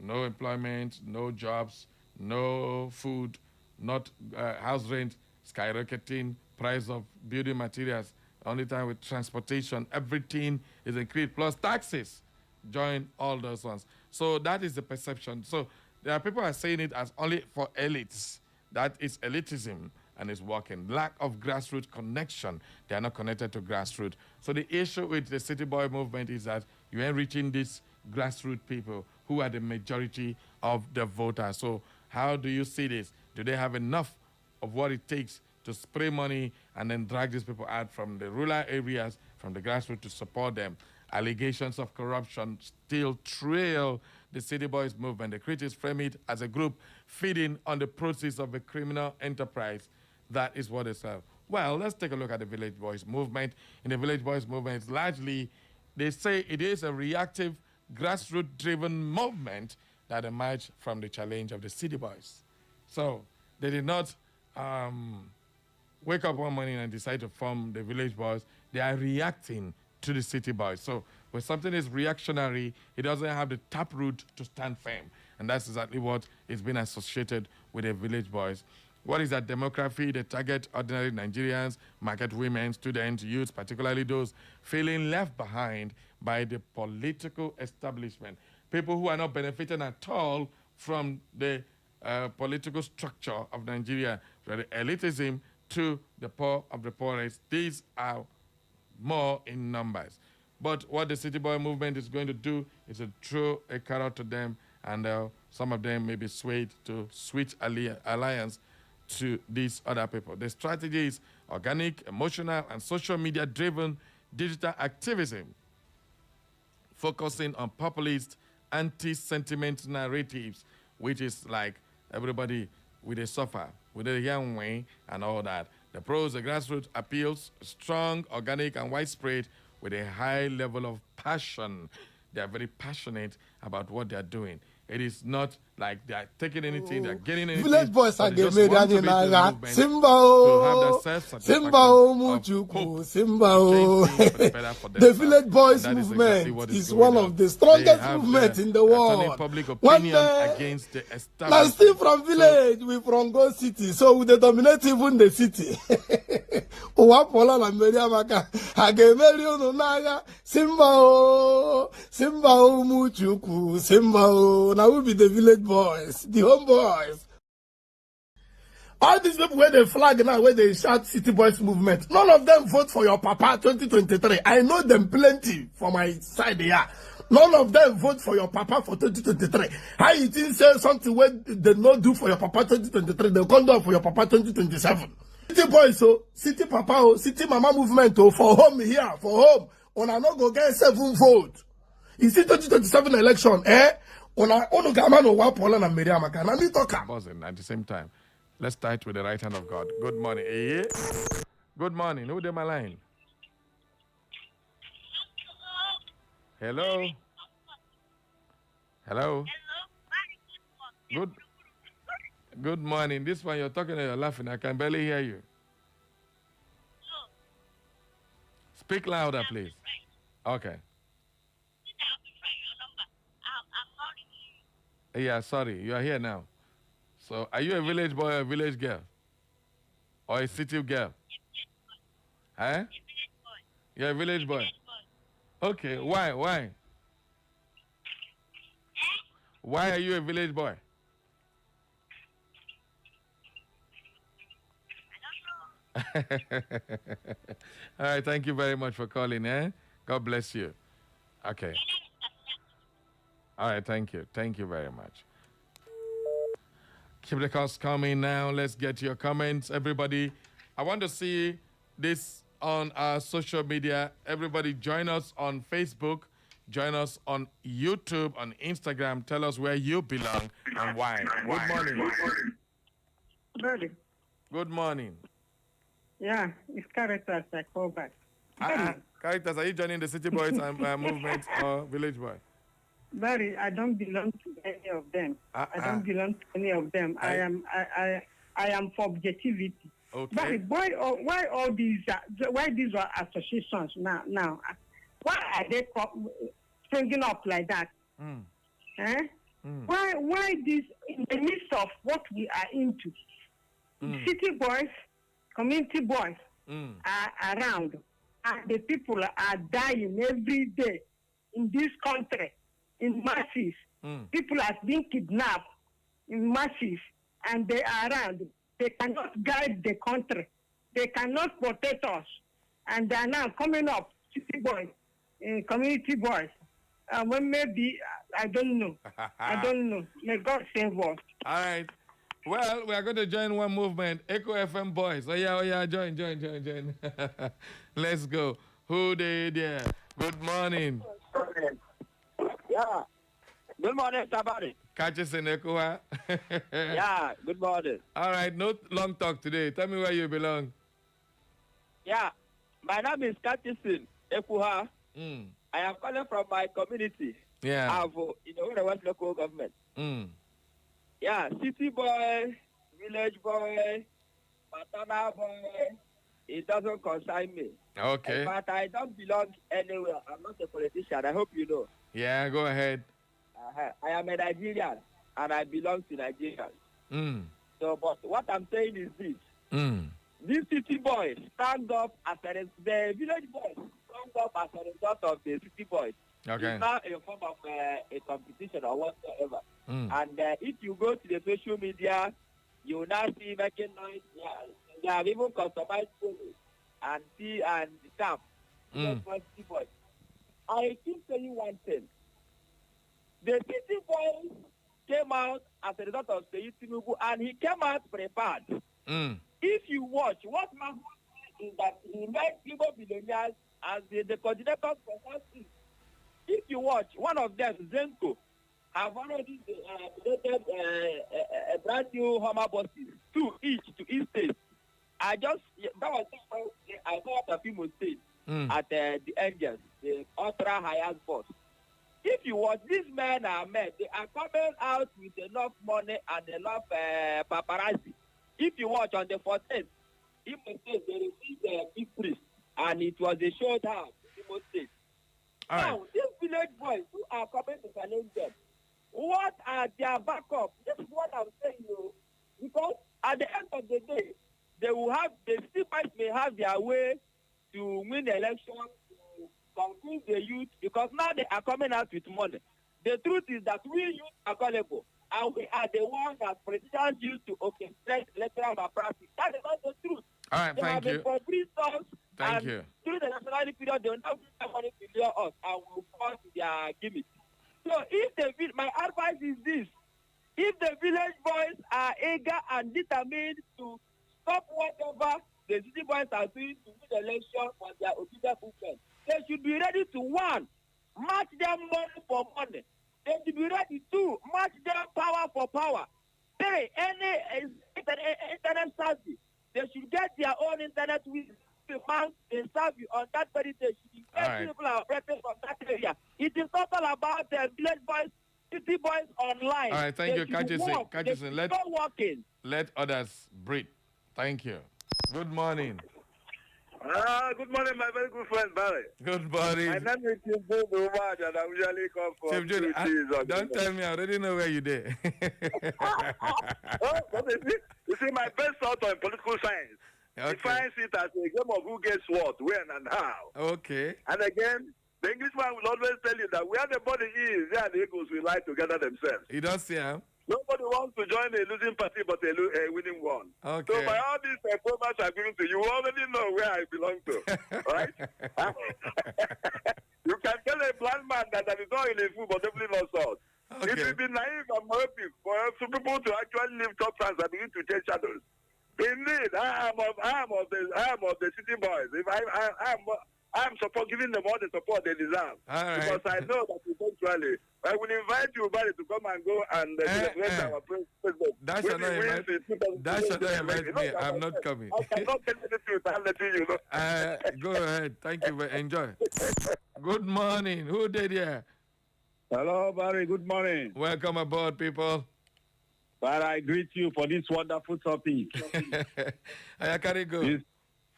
No employment, no jobs, no food, not house rent, skyrocketing, price of building materials. Only time with transportation, everything is increased, plus taxes. Join all those ones. So that is the perception. So there are people who are saying it as only for elites. That is elitism and it's working. Lack of grassroots connection. They are not connected to grassroots. So the issue with the City Boy movement is that you are reaching these grassroots people who are the majority of the voters. So how do you see this? Do they have enough of what it takes to spray money and then drag these people out from the rural areas, from the grassroots to support them? Allegations of corruption still trail the City Boys movement. The critics frame it as a group feeding on the proceeds of a criminal enterprise. That is what they say. Well, let's take a look at the Village Boys movement. In the Village Boys movement, largely, they say it is a reactive, grassroots-driven movement that emerged from the challenge of the City Boys. So they did not wake up one morning and decide to form the Village Boys. They are reacting to the City Boys. So when something is reactionary, it doesn't have the taproot to stand firm. And that's exactly what is being associated with the Village Boys. What is that demography? They target ordinary Nigerians, market women, students, youths, particularly those feeling left behind by the political establishment. People who are not benefiting at all from the political structure of Nigeria, from the elitism to the poor of the poorest. These are more in numbers. But what the City Boy movement is going to do is to throw a carrot to them, and some of them may be swayed to switch alliance to these other people. The strategy is organic, emotional, and social media-driven digital activism, focusing on populist, anti-sentiment narratives, which is like everybody with a suffer, with a young way, and all that. The pros, the grassroots appeals, strong, organic, and widespread with a high level of passion. They are very passionate about what they are doing. It is not like they are taking anything, they are getting anything. Village Boys are getting made Simba, Muchuku, Simba. The Village Boys movement is one of the strongest movements in the world. One against the establishment. Now still from village, we from Go City, so we dominate even the city. Simba, Muchuku, Simba. Now we be the Village Boys, the homeboys. All these people where they flag now, where they shout City Boys movement, none of them vote for your papa 2023. I know them plenty for my side here. None of them vote for your papa for 2023. How you think say something where they not do for your papa 2023, they'll come down for your papa 2027. City boys, so city papa, oh, city mama movement, oh, for home here, for home. On a no go get 7 vote. You see 2027 election, On a ono gamano wa Poland and Miriam Makana me talk. At the same time, let's start with the right hand of God. Good morning. Good morning. Who dey my line? Hello. Hello. Good morning. This one you're talking and you're laughing. I can barely hear you. Speak louder, please. Okay. Yeah, sorry. You are here now. So, are you a village boy or a village girl? Or a city girl? Huh? You're a village boy. Okay, why? Why are you a village boy? All right, thank you very much for calling, God bless you. Okay. All right, thank you. Thank you very much. Keep the calls coming now. Let's get your comments, everybody. I want to see this on our social media. Everybody join us on Facebook. Join us on YouTube, on Instagram. Tell us where you belong and why. Good morning. Good morning. Yeah, it's Caritas I call back. Caritas, are you joining the City Boys movement or Village Boy? Barry, I don't belong to any of them. I don't belong to any of them. I am for objectivity. Okay. Barry, why all these are associations now? Why are they springing up like that? Why this in the midst of what we are into? City boys, community boys are around, and the people are dying every day in this country in masses. People are being kidnapped in masses, and they are around. They cannot guide the country. They cannot protect us, and they are now coming up, city boys, community boys. Maybe I don't know. I don't know. May God save us. All right. Well, we are going to join one movement, Echo FM Boys. Oh yeah, join. Let's go. Who they there? Good morning. Yeah. Good morning, somebody. Catch us in Echo, huh? Yeah, good morning. All right, no long talk today. Tell me where you belong. Yeah, my name is Catchison Ekuha. I am calling from my community. Yeah. In the West local government. Yeah, city boy, village boy, maternal boy, it doesn't concern me. Okay. But I don't belong anywhere. I'm not a politician. I hope you know. Yeah, go ahead. I am a Nigerian, and I belong to Nigeria. So, but what I'm saying is this. These city boys stand up as the village boys stand up as a result of the city boys. Okay. It's not a form of a competition or whatsoever. And if you go to the social media, you will now see making noise. Yeah, they have even customized photos and see and stamp. City boys. I keep saying one thing. The city boys came out as a result of Seyi Tinubu, and he came out prepared. If you watch, what Mahmoud is that he made Igbo billionaires as the coordinators for Southeast. If you watch, one of them, Zenko, have already created a brand new Hummer buses, 2 each to each state. I was at Imo State at the Angels, the ultra highest bus. If you watch, these men are men. They are coming out with enough money and enough paparazzi. If you watch on the 14th, Imo State, they received a big priest, and it was a showdown in Imo State. Now, these village boys who are coming to challenge them, what are their backup? This is what I'm saying, because at the end of the day, they will have, the city boys may have their way to win the election, to convince the youth, because now they are coming out with money. The truth is that we youth are gullible, and we are the ones that politicians use to orchestrate electoral malpractice. That is not the truth. All right, thank you. For 3 songs, Thank you. Through the nationality period, they will not give money to lure us, and we will fall to their gimmick. So if my advice is this: if the village boys are eager and determined to stop whatever the city boys are doing to win the election for their obedient movement, they should be ready to, one, match them money for money. They should be ready to match them power for power. Three, any internet savvy, they should get their own internet with demand in savvy on that very day. People are operating from that area. It is not all about the village boys, city boys online. All right, thank you, Kajison. Let others breathe. Thank you. Good morning. Good morning, my very good friend Barry. Good morning. My name is Chief Jude Umaj, and I usually come for Chief Jude, don't tell me, I already know where you did. You see, my best author in political science defines it as a game of who gets what, when, and how. Okay. And again, the Englishman will always tell you that where the body is, there the eagles will lie together themselves. You don't see him? Nobody wants to join a losing party but a winning one. Okay. So by all these programs I'm giving to you, you already know where I belong to. Right? You can tell a blind man that there is no in a food, but definitely not salt. Okay. It will be naive and myopic for some people to actually live top plans and begin to change shadows. Indeed, I am of the city boys. If I am giving them all the support they deserve. Because I know that eventually I will invite you, Barry, to come and go and celebrate our president. That should not invite me. I'm not coming. I cannot tell you the truth. I'm letting you know. Go ahead. Thank you. Enjoy. Good morning. Who did here? Hello, Barry. Good morning. Welcome aboard, people. But I greet you for this wonderful topic. I carry go.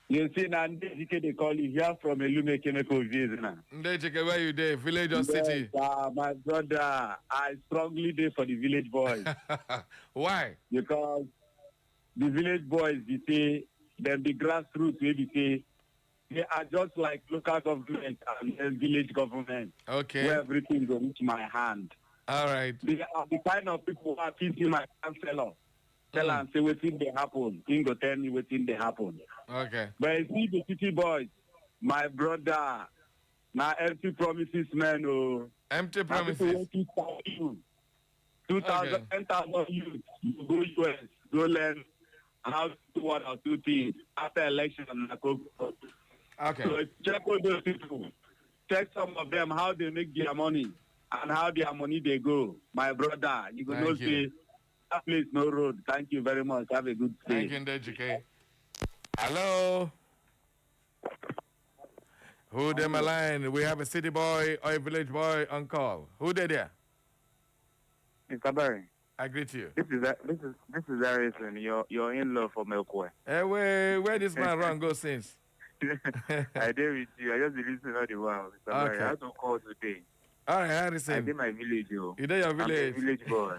You see, now, they call you here from Elume Chemical Business. Ndejike, where you there? Village or city? My brother, I strongly there for the village boys. Why? Because the village boys, they say, them the grassroots, they say, they are just like local government and village government. Okay. Where everything will reach my hand. All right. They are the kind of people who are teaching my counselor. Tell and say what thing they happen. He go tell me what thing they happen. Okay. But I see the city boys, my brother, now empty promises, man. Oh, empty promises. 2,000, 10,000 youth. Go US, go learn how to do one or two things after election. Okay. So check all those people. Check some of them how they make their money and how their money they go. My brother, you go know say. That place, no road. Thank you very much. Have a good day. Thank you, Ndejike. Hello. Who them a line? We have a city boy or a village boy on call. Who they there? Mr. Barry. I greet you. This is Harrison. You're in love for Milkway. Hey, where this man run go since? I dare with you. I just listening all the while. Mr. Barry, I have to call today. All right, Harrison. I did my village, yo. You did your village? I'm a village boy.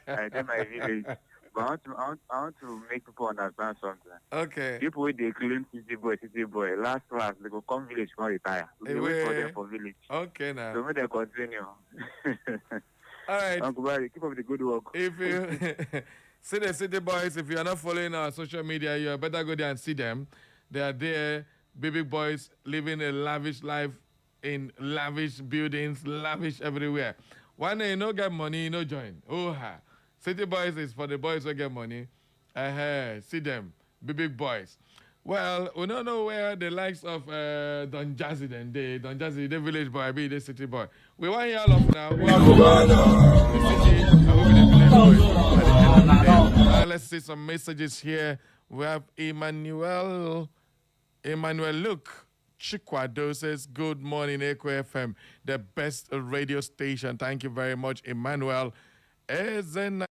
I did my village. But I want to make people understand something. Okay. People with they claim city boy. Last class, they go come village, come retire. They wait for them for village. Okay, now. So when they continue. All right. Uncle Barry, keep up the good work. If you see the city boys, if you are not following our social media, you better go there and see them. They are there, baby boys living a lavish life in lavish buildings, lavish everywhere. One day you no get money, you no join. Oh ha. City boys is for the boys who get money. See them, big boys. Well, we don't know where the likes of Don Jazzy then they Don Jazzy, the village boy, be the city boy. We want you all up now. Let's see some messages here. We have Emmanuel. Look. Chikwado says, good morning, Echo FM, the best radio station. Thank you very much, Emmanuel. Ezen.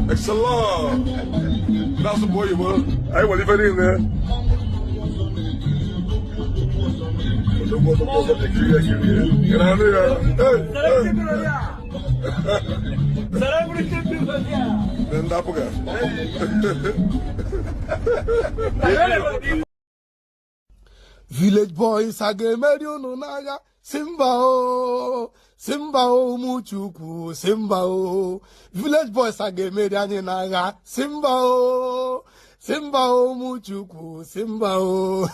Excellent. That's a boy, man. I will live in there. Village boys agemeri unu n'agha. Simba o, Simba o muchuku, Simba o. Village boys agemeri anyị n'agha. Simba o, Simba o muchuku, Simba o.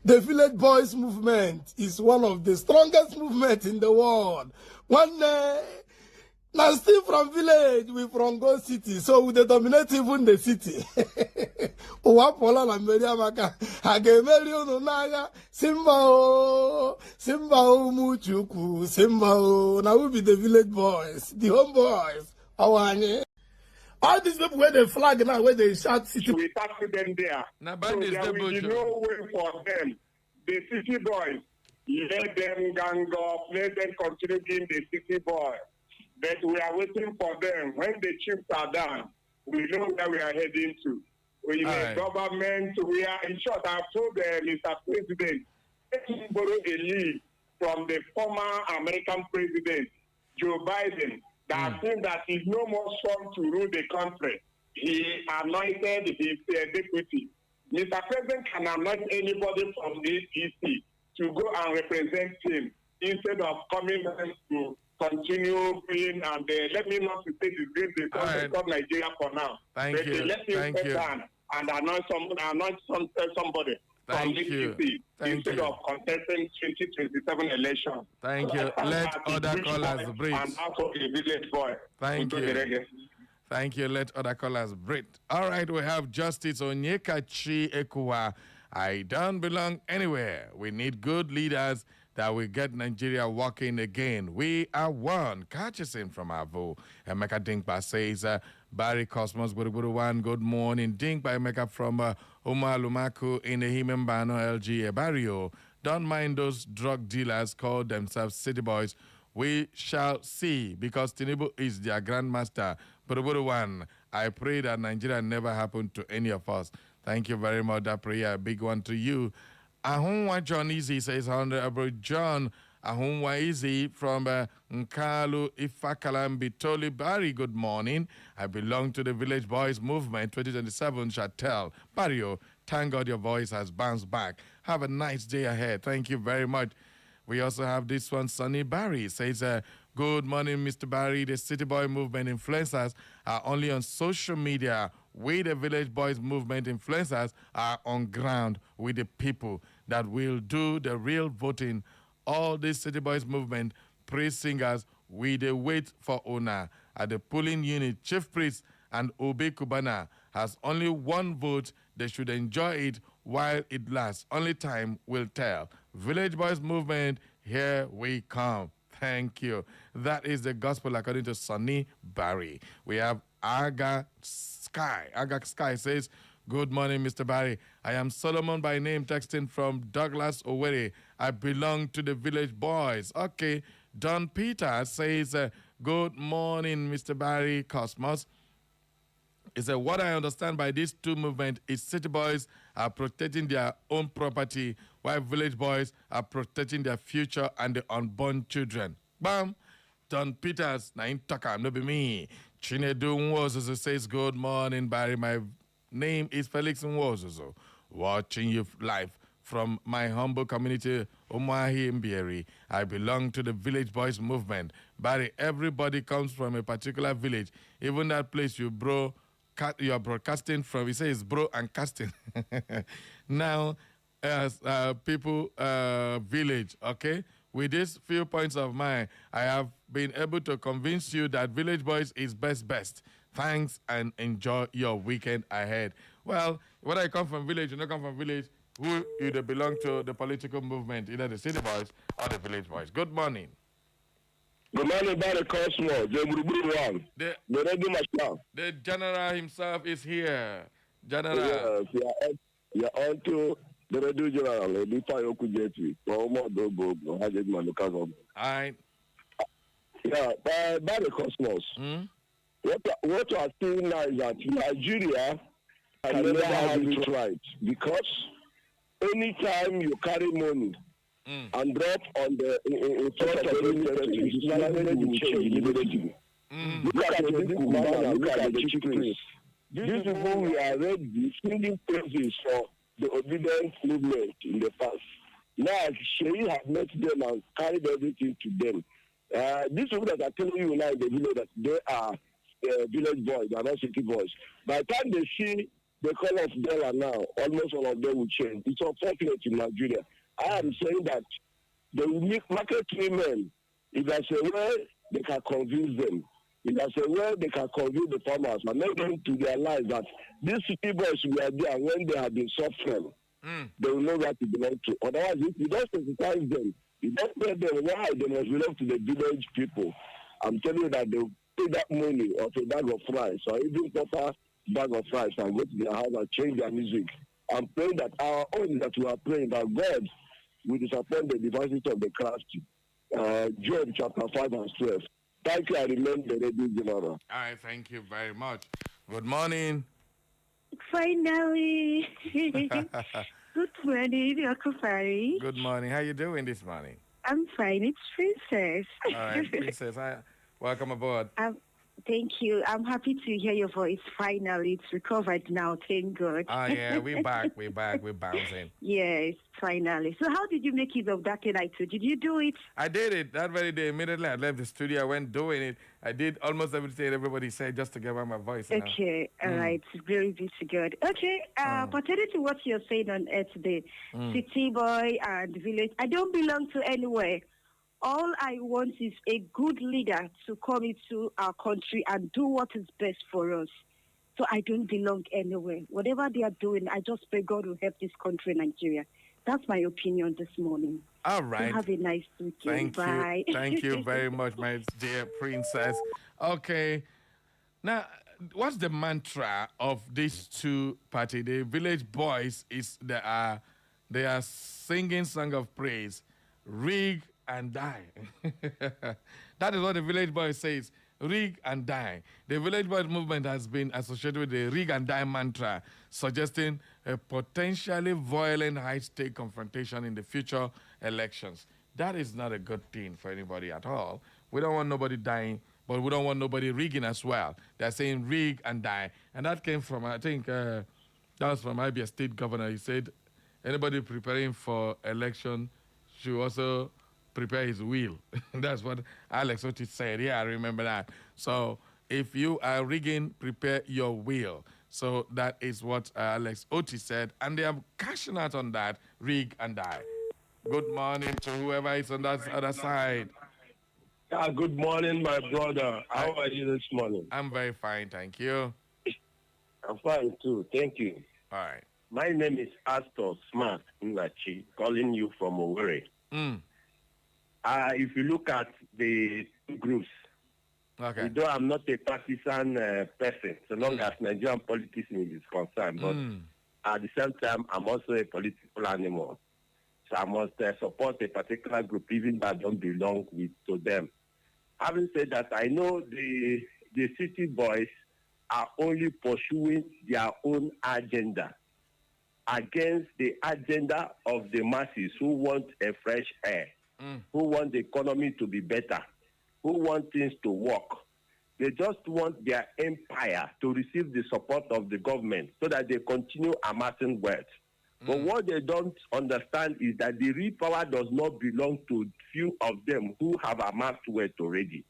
The Village Boys movement is one of the strongest movements in the world. One day, now still from village, we from Go City, so we dominate even the city. Uwapola na Meriamaka, Hagemeri Ononaga, Simba o, Simba o muchuku, Simba o. Now we be the Village Boys, the homeboys. Awanye. All these people where they flag now, where they shout city. We tackle them there. Now, so there will be no way for them. The city boys, let them gang up, let them continue being the city boys. But we are waiting for them. When the chips are done, we know where we are heading to. We are government, we are, in short, I've told Mr. President, let him borrow a lead from the former American president, Joe Biden, that thinks that he's no more strong to rule the country. He anointed his deputy. Mr. President can anoint anybody from the EC to go and represent him instead of coming to continue being and let me not to say disgrace the country called Nigeria for now. Thank you. Let him step down and anoint somebody from the EC instead of contesting 2027 election. Thank you. Let other callers breathe. And also a village boy. Thank you. Thank you. Let other callers breathe. All right, we have Justice Onyekachi Ekuwa. I don't belong anywhere. We need good leaders that will get Nigeria walking again. We are one. Catches in from Avo. Emeka Dinkpa says, Barry Cosmos, Buruburuwan, good morning. Dinkpa Emeka from Omar Lumaku in Ehimembano, LG Barrio. Don't mind those drug dealers call themselves city boys. We shall see, because Tinubu is their grandmaster. Buruburuwan, I pray that Nigeria never happened to any of us. Thank you very much. That prayer, a big one to you. Ahunwa John Easy says, Honorable John Ahunwa Easy from Nkalu Ifakalambi Toli Barry, good morning. I belong to the Village Boys Movement. 2027 shall tell. Barrio, thank God your voice has bounced back. Have a nice day ahead. Thank you very much. We also have this one, Sonny Barry says, good morning, Mr. Barry. The City Boy Movement influencers are only on social media. We, the Village Boys Movement influencers, are on ground with the people that will do the real voting. All this City Boys Movement praise singers, we the wait for owner. At the polling unit, Chief Priest and Obe Kubana has only one vote. They should enjoy it while it lasts. Only time will tell. Village Boys Movement, here we come. Thank you. That is the gospel according to Sonny Barry. We have Aga Sky. Aga Sky says, good morning, Mr. Barry. I am Solomon by name, texting from Douglas Owerri. I belong to the Village Boys. Okay. Don Peter says, good morning, Mr. Barry Cosmos. He said, what I understand by these two movements is city boys are protecting their own property, while village boys are protecting their future and the unborn children. Bam! Don Peters, na intaka, no be me. Chinedu Nwozuzu says, good morning, Barry. My name is Felix Nwozuzu. Watching you live from my humble community, Omahi Mbieri. I belong to the Village Boys Movement. Barry, everybody comes from a particular village. Even that place you are broadcasting from, he says bro and casting. Now, as people village, okay? With these few points of mine, I have been able to convince you that Village Boys is best. Thanks and enjoy your weekend ahead. Well, whether you come from village or not come from village, who either belong to the political movement, either the City Boys or the Village Boys. Good morning. Good morning, Barry Cosmo. The general himself is here. General. Yes, yeah, on to the Redu General, the Fire Kujeti, I. Yeah, Barry Cosmos. What you are saying now is that Nigeria can never have it right, because anytime you carry money and drop on the in front of the language will change immediately. Look at the big man and look at the chief priest. These people we are already singing praises for the obedience movement in the past. Now, Sheyi has met them and carried everything to them. These people that are telling you now in the village that they are village boys, they are not city boys. By the time they see the color of dollar now, almost all of them will change. It's unfortunate in Nigeria. I am saying that the unique market women, if there's a way they can convince them, if there's a way they can convince the farmers and make them to realize that these city boys were there when they have been suffering, they will know what to belong to. Otherwise, if you don't sensitize them, you don't tell them why they must belong to the village people, I'm telling you that they will pay that money or a bag of rice or even proper bag of rice and go to their house and change their music. I'm praying that our own that we are praying that God will disappoint the devices of the crafty. Job chapter 5 and 12. Thank you. I remain the Radio General. All right, thank you very much. Good morning. Finally. Good morning, Uncle Fari. Good morning. How you doing this morning? I'm fine. It's Princess. All right, Princess. Welcome aboard. Thank you. I'm happy to hear your voice. Finally, it's recovered now. Thank God. Oh, yeah, we're back. We're bouncing. Yes, finally. So how did you make use of that thing I told you? Did you do it? I did it. That very day, immediately I left the studio, I went doing it. I did almost everything everybody said just to get out my voice. Okay, all right. Glory be to God. Okay, pertaining to what you're saying on air today, city boy and village, I don't belong to anywhere. All I want is a good leader to come into our country and do what is best for us. So I don't belong anywhere. Whatever they are doing, I just pray God will help this country, Nigeria. That's my opinion this morning. All right. So have a nice weekend. Bye. Thank you very much, my dear Princess. Okay. Now, what's the mantra of these two parties? The Village Boys they are singing song of praise, rig and die. That is what the Village Boys says, rig and die. The Village Boys movement has been associated with the rig and die mantra, suggesting a potentially violent high-stake confrontation in the future elections. That is not a good thing for anybody at all. We don't want nobody dying, but we don't want nobody rigging as well. They're saying rig and die. And that came from, I think, that was from Abia State Governor. He said, anybody preparing for election should also prepare his will. That's what Alex Otis said. Yeah, I remember that. So if you are rigging, prepare your will. So that is what Alex Otis said. And they are cashing out on that, rig and die. Good morning to whoever is on that other side. Good morning, my brother. How are you this morning? I'm very fine, thank you. I'm fine, too. Thank you. All right. My name is Astor Smart Ngachi, calling you from Owerri. If you look at the two groups, although I'm not a partisan person, so long as Nigerian politics is concerned, but at the same time, I'm also a political animal. So I must support a particular group, even though I don't belong to them. Having said that, I know the city boys are only pursuing their own agenda against the agenda of the masses who want a fresh air. Who want the economy to be better, who want things to work. They just want their empire to receive the support of the government so that they continue amassing wealth. But what they don't understand is that the real power does not belong to few of them who have amassed wealth already.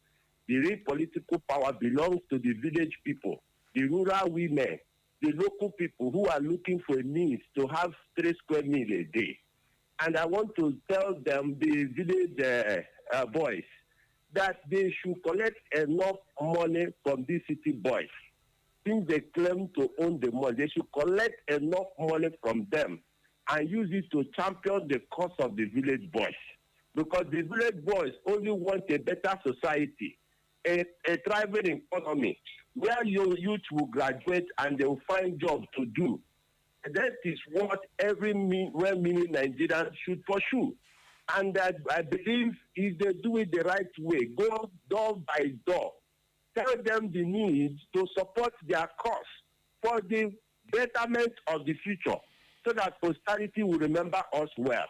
The real political power belongs to the village people, the rural women, the local people who are looking for a means to have 3 square meals a day. And I want to tell them, the village boys, that they should collect enough money from these city boys. Since they claim to own the money, they should collect enough money from them and use it to champion the cause of the village boys. Because the village boys only want a better society, a thriving economy, where your youth will graduate and they will find jobs to do. That is what every well-meaning Nigerian should pursue. And that I believe if they do it the right way, go door by door, tell them the need to support their cause for the betterment of the future, so that posterity will remember us well.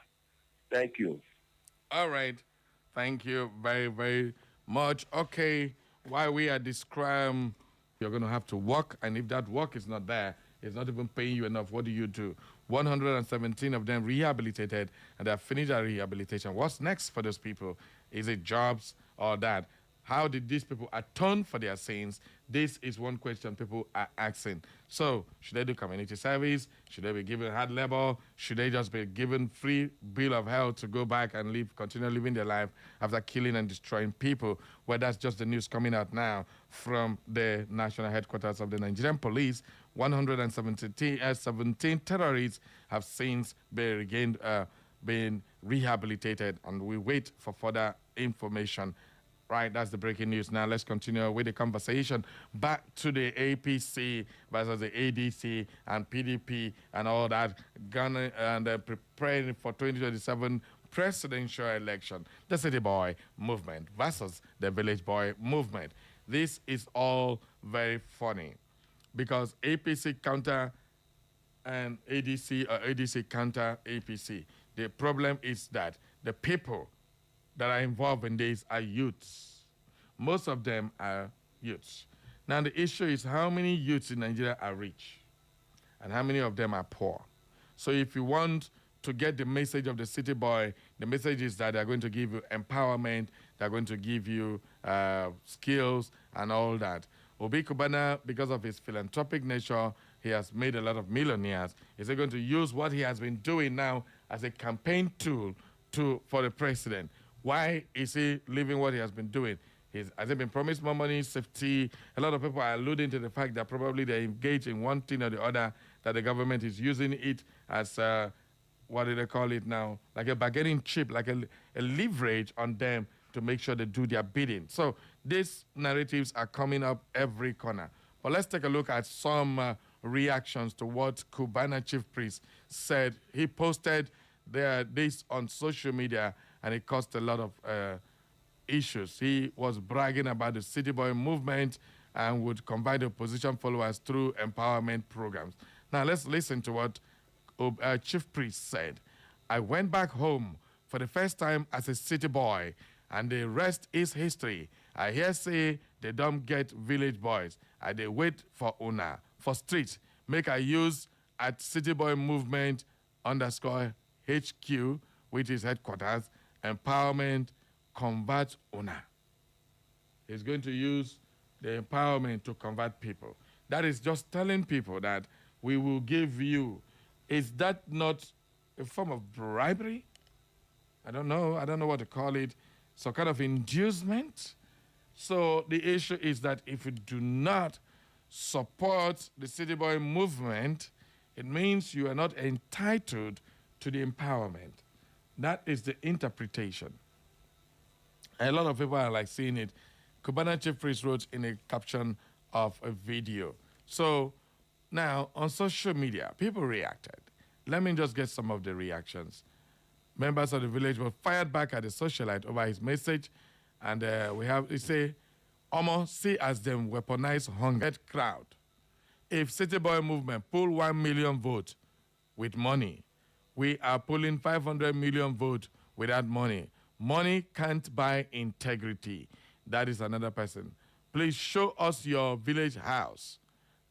Thank you. All right. Thank you very, very much. Okay, while we are describing, you're going to have to work, and if that work is not there, it's not even paying you enough, what do? 117 of them rehabilitated, and they have finished their rehabilitation. What's next for those people? Is it jobs or that? How did these people atone for their sins? This is one question people are asking. So, should they do community service? Should they be given hard labor? Should they just be given free bill of health to go back and continue living their life after killing and destroying people? Well, that's just the news coming out now from the national headquarters of the Nigerian police. 117 terrorists have since been rehabilitated, and we wait for further information. Right, that's the breaking news. Now let's continue with the conversation. Back to the APC versus the ADC and PDP and all that, Ghana and preparing for 2027 presidential election. The City Boy movement versus the Village Boy movement. This is all very funny because APC counter and ADC or ADC counter APC. The problem is that the people that are involved in this are youths. Most of them are youths. Now, the issue is how many youths in Nigeria are rich and how many of them are poor. So if you want to get the message of the City Boy, the message is that they're going to give you empowerment, they're going to give you skills and all that. Obi Kubana, because of his philanthropic nature, he has made a lot of millionaires. Is he going to use what he has been doing now as a campaign tool for the president? Why is he leaving what he has been doing? Has he been promised more money, safety? A lot of people are alluding to the fact that probably they engage in one thing or the other, that the government is using it as, what do they call it now? Like a bargaining chip, like a leverage on them to make sure they do their bidding. So these narratives are coming up every corner. But let's take a look at some reactions to what Cubana Chief Priest said. He posted this on social media, and it caused a lot of issues. He was bragging about the City Boy movement and would convert the opposition followers through empowerment programs. Now, let's listen to what Chief Priest said. I went back home for the first time as a city boy, and the rest is history. I hear say they don't get village boys. I they wait for una. For street, make I use at City Boy movement _ HQ, which is headquarters, empowerment, convert una. He's going to use the empowerment to convert people. That is just telling people that we will give you. Is that not a form of bribery? I don't know what to call it. So kind of inducement. So the issue is that if you do not support the City Boy movement, it means you are not entitled to the empowerment. That is the interpretation. A lot of people are like seeing it. Cubana Chief Priest wrote in a caption of a video. So now on social media, people reacted. Let me just get some of the reactions. Members of the village were fired back at the socialite over his message. And we say, Omo, see as them weaponize hungered crowd. If City Boy movement pull 1 million votes with money, we are pulling 500 million votes without money. Money can't buy integrity. That is another person. Please show us your village house.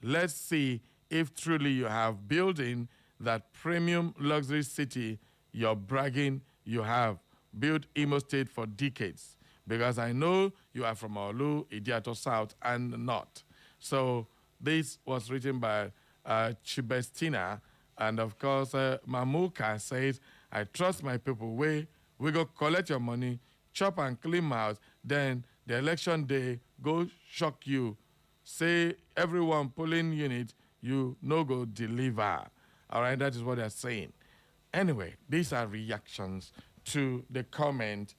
Let's see if truly you have building that premium luxury city you're bragging you have built Imo State for decades. Because I know you are from Olu, Idiato South, and North. So this was written by Chibestina. And of course, Mamuka says, I trust my people. We go collect your money, chop and clean my house. Then the election day, go shock you. Say everyone polling unit, you no go deliver. All right, that is what they're saying. Anyway, these are reactions to the comment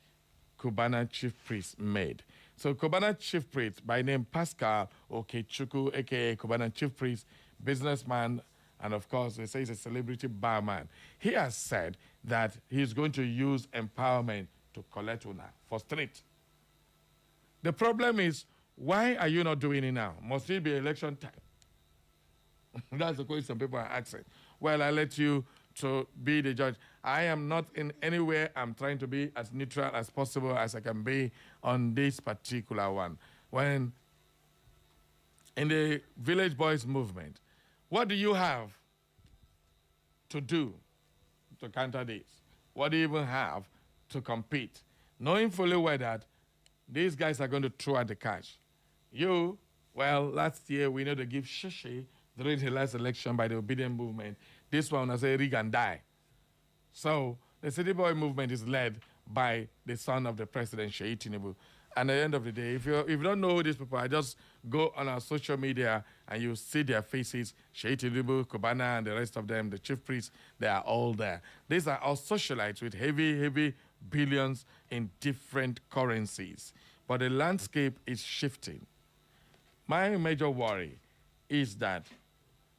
Cubana Chief Priest made. So Cubana Chief Priest, by name Pascal Okechukwu, a.k.a. Cubana Chief Priest, businessman, and of course, they say he's a celebrity barman. He has said that he's going to use empowerment to collect una for street. The problem is, why are you not doing it now? Must it be election time? That's the question people are asking. Well, I let you to be the judge. I am not in anywhere. I'm trying to be as neutral as possible as I can be on this particular one. When in the Village Boys movement, what do you have to do to counter this? What do you even have to compete? Knowing fully well that these guys are going to throw out the cash. Last year we know to give Shishi during the last election by the Obedient Movement. This one, I say, rig and die. So the City Boy movement is led by the son of the president, Sheyi Tinubu. And at the end of the day, if you don't know who these people are, just go on our social media and you see their faces. Sheyi Tinubu, Kubana, and the rest of them, the chief priests, they are all there. These are all socialites with heavy billions in different currencies. But the landscape is shifting. My major worry is that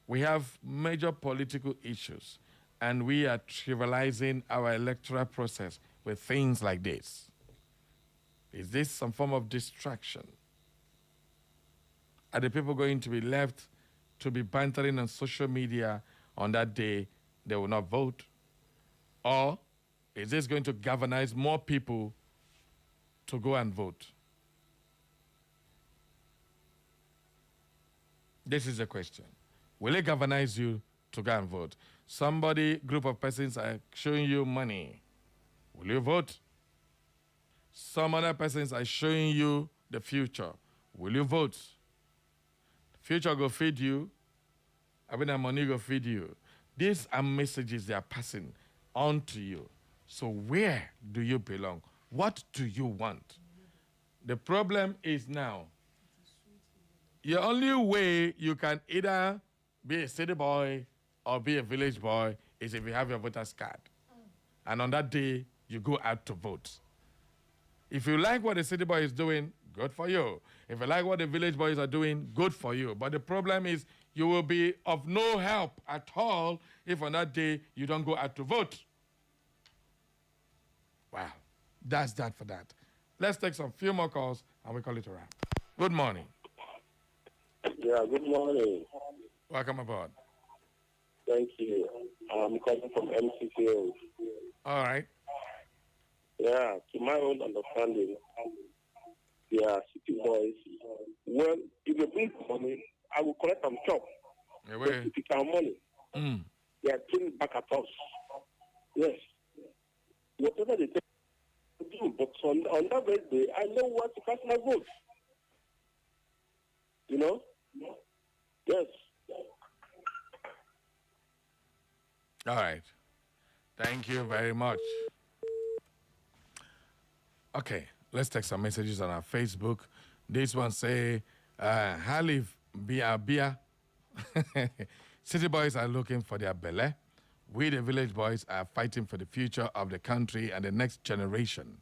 we have major political issues and we are trivializing our electoral process with things like this. Is this some form of distraction? Are the people going to be left to be bantering on social media on that day they will not vote? Or is this going to galvanize more people to go and vote? This is the question. Will it galvanize you to go and vote? Group of persons are showing you money. Will you vote? Some other persons are showing you the future. Will you vote? The future go feed you. The money go feed you. These are messages they are passing on to you. So where do you belong? What do you want? The problem is now, the only way you can either be a city boy or be a village boy is if you have your voter's card. And on that day, you go out to vote. If you like what the city boy is doing, good for you. If you like what the village boys are doing, good for you. But the problem is you will be of no help at all if on that day you don't go out to vote. Wow, that's that for that. Let's take some few more calls and we call it a wrap. Good morning. Yeah, good morning. Welcome aboard. Thank you. I'm calling from MCCO. All right. Yeah, to my own understanding, they are city boys. Well, if they bring money, I will collect some chop. Yeah, wait. If it's our money, they are throwing back at us. Yes. Whatever they take to do, but on that very day, I know what to cast my vote. You know? Yes. All right. Thank you very much. Okay, let's take some messages on our Facebook. This one say, Halif Bia. City boys are looking for their belly. We, the village boys, are fighting for the future of the country and the next generation.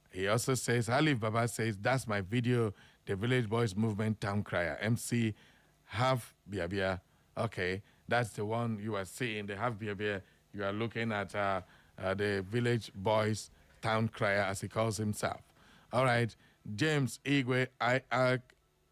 He also says, Halif Baba says, that's my video, the Village Boys Movement Town Crier. MC Have Bia Bia. Okay, that's the one you are seeing, the Have Bia Bia. You are looking at the Village Boys Town Crier, as he calls himself. All right, James Igwe, I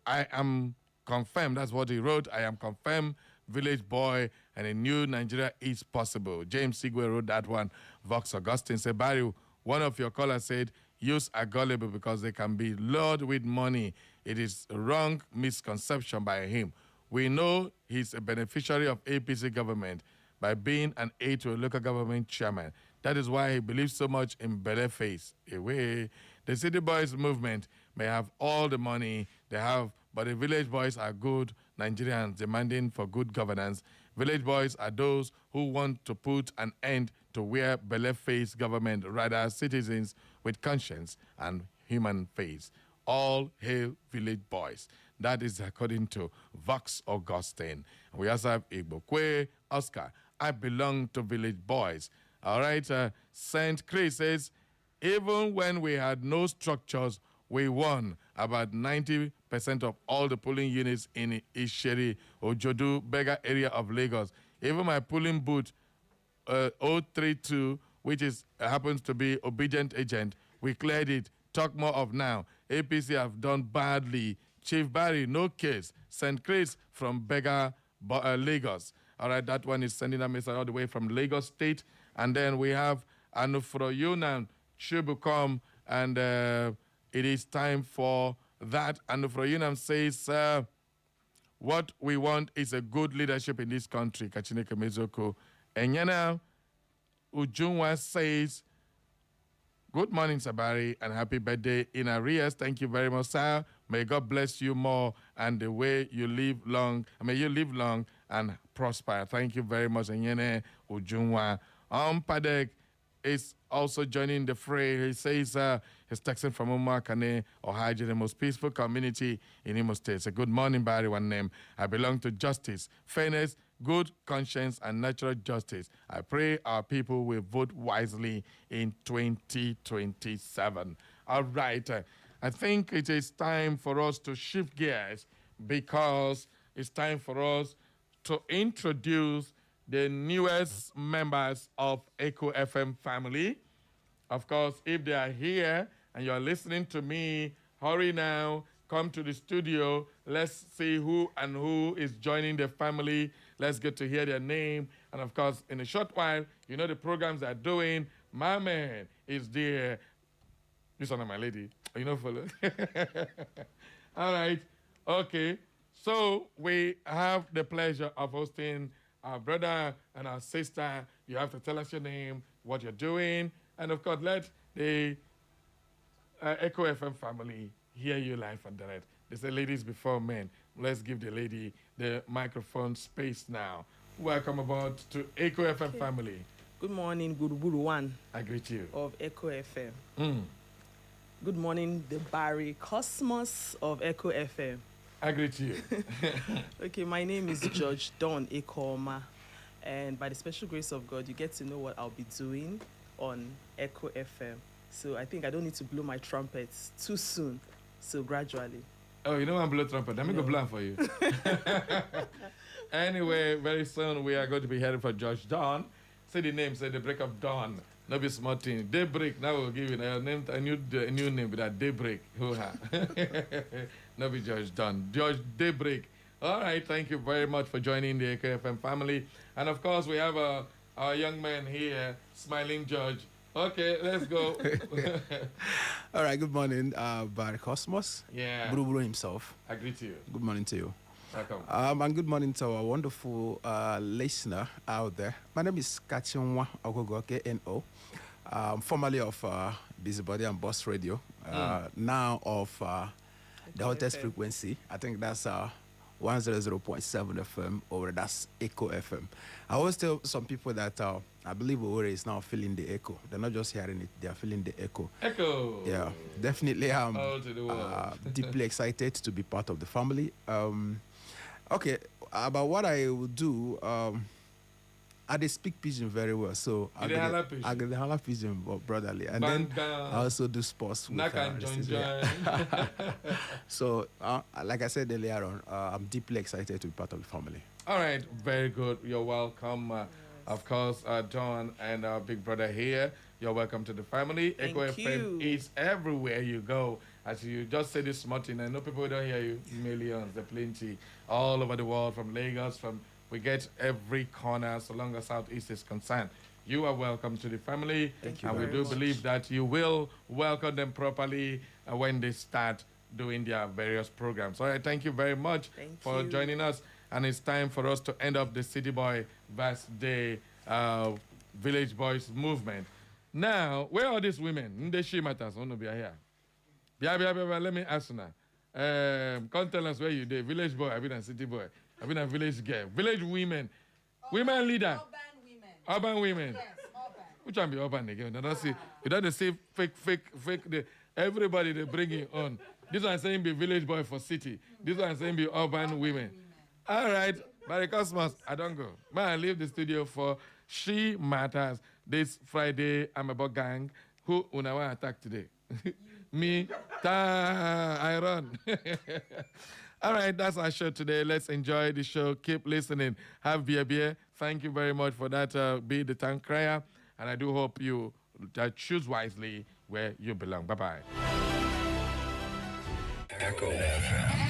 am confirmed. That's what he wrote. I am confirmed village boy and a new Nigeria is possible. James Igwe wrote that one. Vox Augustine said, Barry, one of your callers said, youths are gullible because they can be lured with money. It is a wrong misconception by him. We know he's a beneficiary of APC government by being an aide to a local government chairman. That is why he believes so much in better face. Away. The City Boys movement may have all the money they have, but the village boys are good Nigerians demanding for good governance. Village boys are those who want to put an end to wear belly-face government, rather citizens with conscience and human face. All hail village boys. That is according to Vox Augustine. We also have Igbokwe Oscar. I belong to village boys. All right, St. Chris says, even when we had no structures, we won about 90% of all the polling units in Isheri, Ojodu, Bega area of Lagos. Even my polling booth, 032, which happens to be obedient agent, we cleared it. Talk more of now. APC have done badly. Chief Barry, no case. St. Chris from Bega, Lagos. All right, that one is sending a message all the way from Lagos State. And then we have Anufro Yunan Chubukom, and it is time for that. Anufro Yunan says, what we want is a good leadership in this country. Kachineke Mezoko Enyana Ujunwa says, good morning, Sabari, and happy birthday in arrears. Thank you very much, sir. May God bless you more and the way you live long. May you live long and prosper. Thank you very much, Enyana Ujunwa. Padek is also joining the fray. He says he's texting from Umakane, Ohaji, the most peaceful community in Imo State. So good morning, Barry, one name. I belong to justice, fairness, good conscience, and natural justice. I pray our people will vote wisely in 2027. All right. I think it is time for us to shift gears because it's time for us to introduce the newest members of Echo FM family. Of course, if they are here and you're listening to me, hurry now, come to the studio. Let's see who is joining the family. Let's get to hear their name. And of course, in a short while, you know the programs they're doing. My man is there. This one, my lady. You know, follow. All right. Okay. So we have the pleasure of hosting our brother and our sister. You have to tell us your name, what you're doing, and of course, let the Echo FM family hear you live and direct. They say ladies before men. Let's give the lady the microphone space now. Welcome aboard to Echo FM family. Good morning, Guru One. I greet you. Of Echo FM. Good morning, the Barry Cosmos of Echo FM. I greet you. Okay, my name is George Don Ekoma, and by the special grace of God, you get to know what I'll be doing on Echo FM. So I think I don't need to blow my trumpets too soon, so gradually. Oh, you know I'm blow trumpet. Let me go blow for you. Anyway, very soon we are going to be hearing from George Don. Say the name, say the break of dawn. No be small thing. Daybreak. Now we'll give you a new name with that Daybreak. No be George Don. George Daybreak. All right. Thank you very much for joining the AKFM family. And of course, we have our young man here, Smiling George. Okay, let's go. All right. Good morning, Barry Cosmos. Yeah. Buru himself. I greet you. Good morning to you. Welcome. And good morning to our wonderful listener out there. My name is Kachinwa Ogogo, KNO. Formerly of Busybody and Boss Radio. Now of the hottest frequency. I think that's 100.7 FM, or that's Echo FM. I always tell some people that I believe Owere is now feeling the echo. They're not just hearing it, they're feeling the echo. Echo! Yeah, definitely. I'm deeply excited to be part of the family. Okay, about what I will do, I dey speak pidgin very well, so I get the hala pidgin brotherly, and then I also do sports. So, like I said earlier on, I'm deeply excited to be part of the family. All right, very good. You're welcome. Of course, John and our big brother here. You're welcome to the family. Echo FM is everywhere you go. As you just say this morning, I know people don't hear you. Millions, there are plenty all over the world, from Lagos, we get every corner so long as Southeast is concerned. You are welcome to the family. Thank you. And we do believe that you will welcome them properly when they start doing their various programs. All right, thank you very much for joining us. And it's time for us to end up the City Boy Birthday Village Boys movement. Now, where are these women? Ndeshi matters. I want to be here. Let me ask you now. Come tell us where you did. Village boy, I've been a city boy. I've been a village girl. Village women. Women leader. Urban women. Yes, urban. Which one be urban again? You don't see fake. Everybody they bring it on. This one saying be village boy for city. This one saying be urban women. All right. Barry Cosmos, I don't go. Man, I leave the studio for She Matters. This Friday, I'm about gang. Who una attack today? Me. I run. All right, that's our show today. Let's enjoy the show. Keep listening. Have beer. Thank you very much for that. Be the tank crier. And I do hope you choose wisely where you belong. Bye-bye. Echo FM.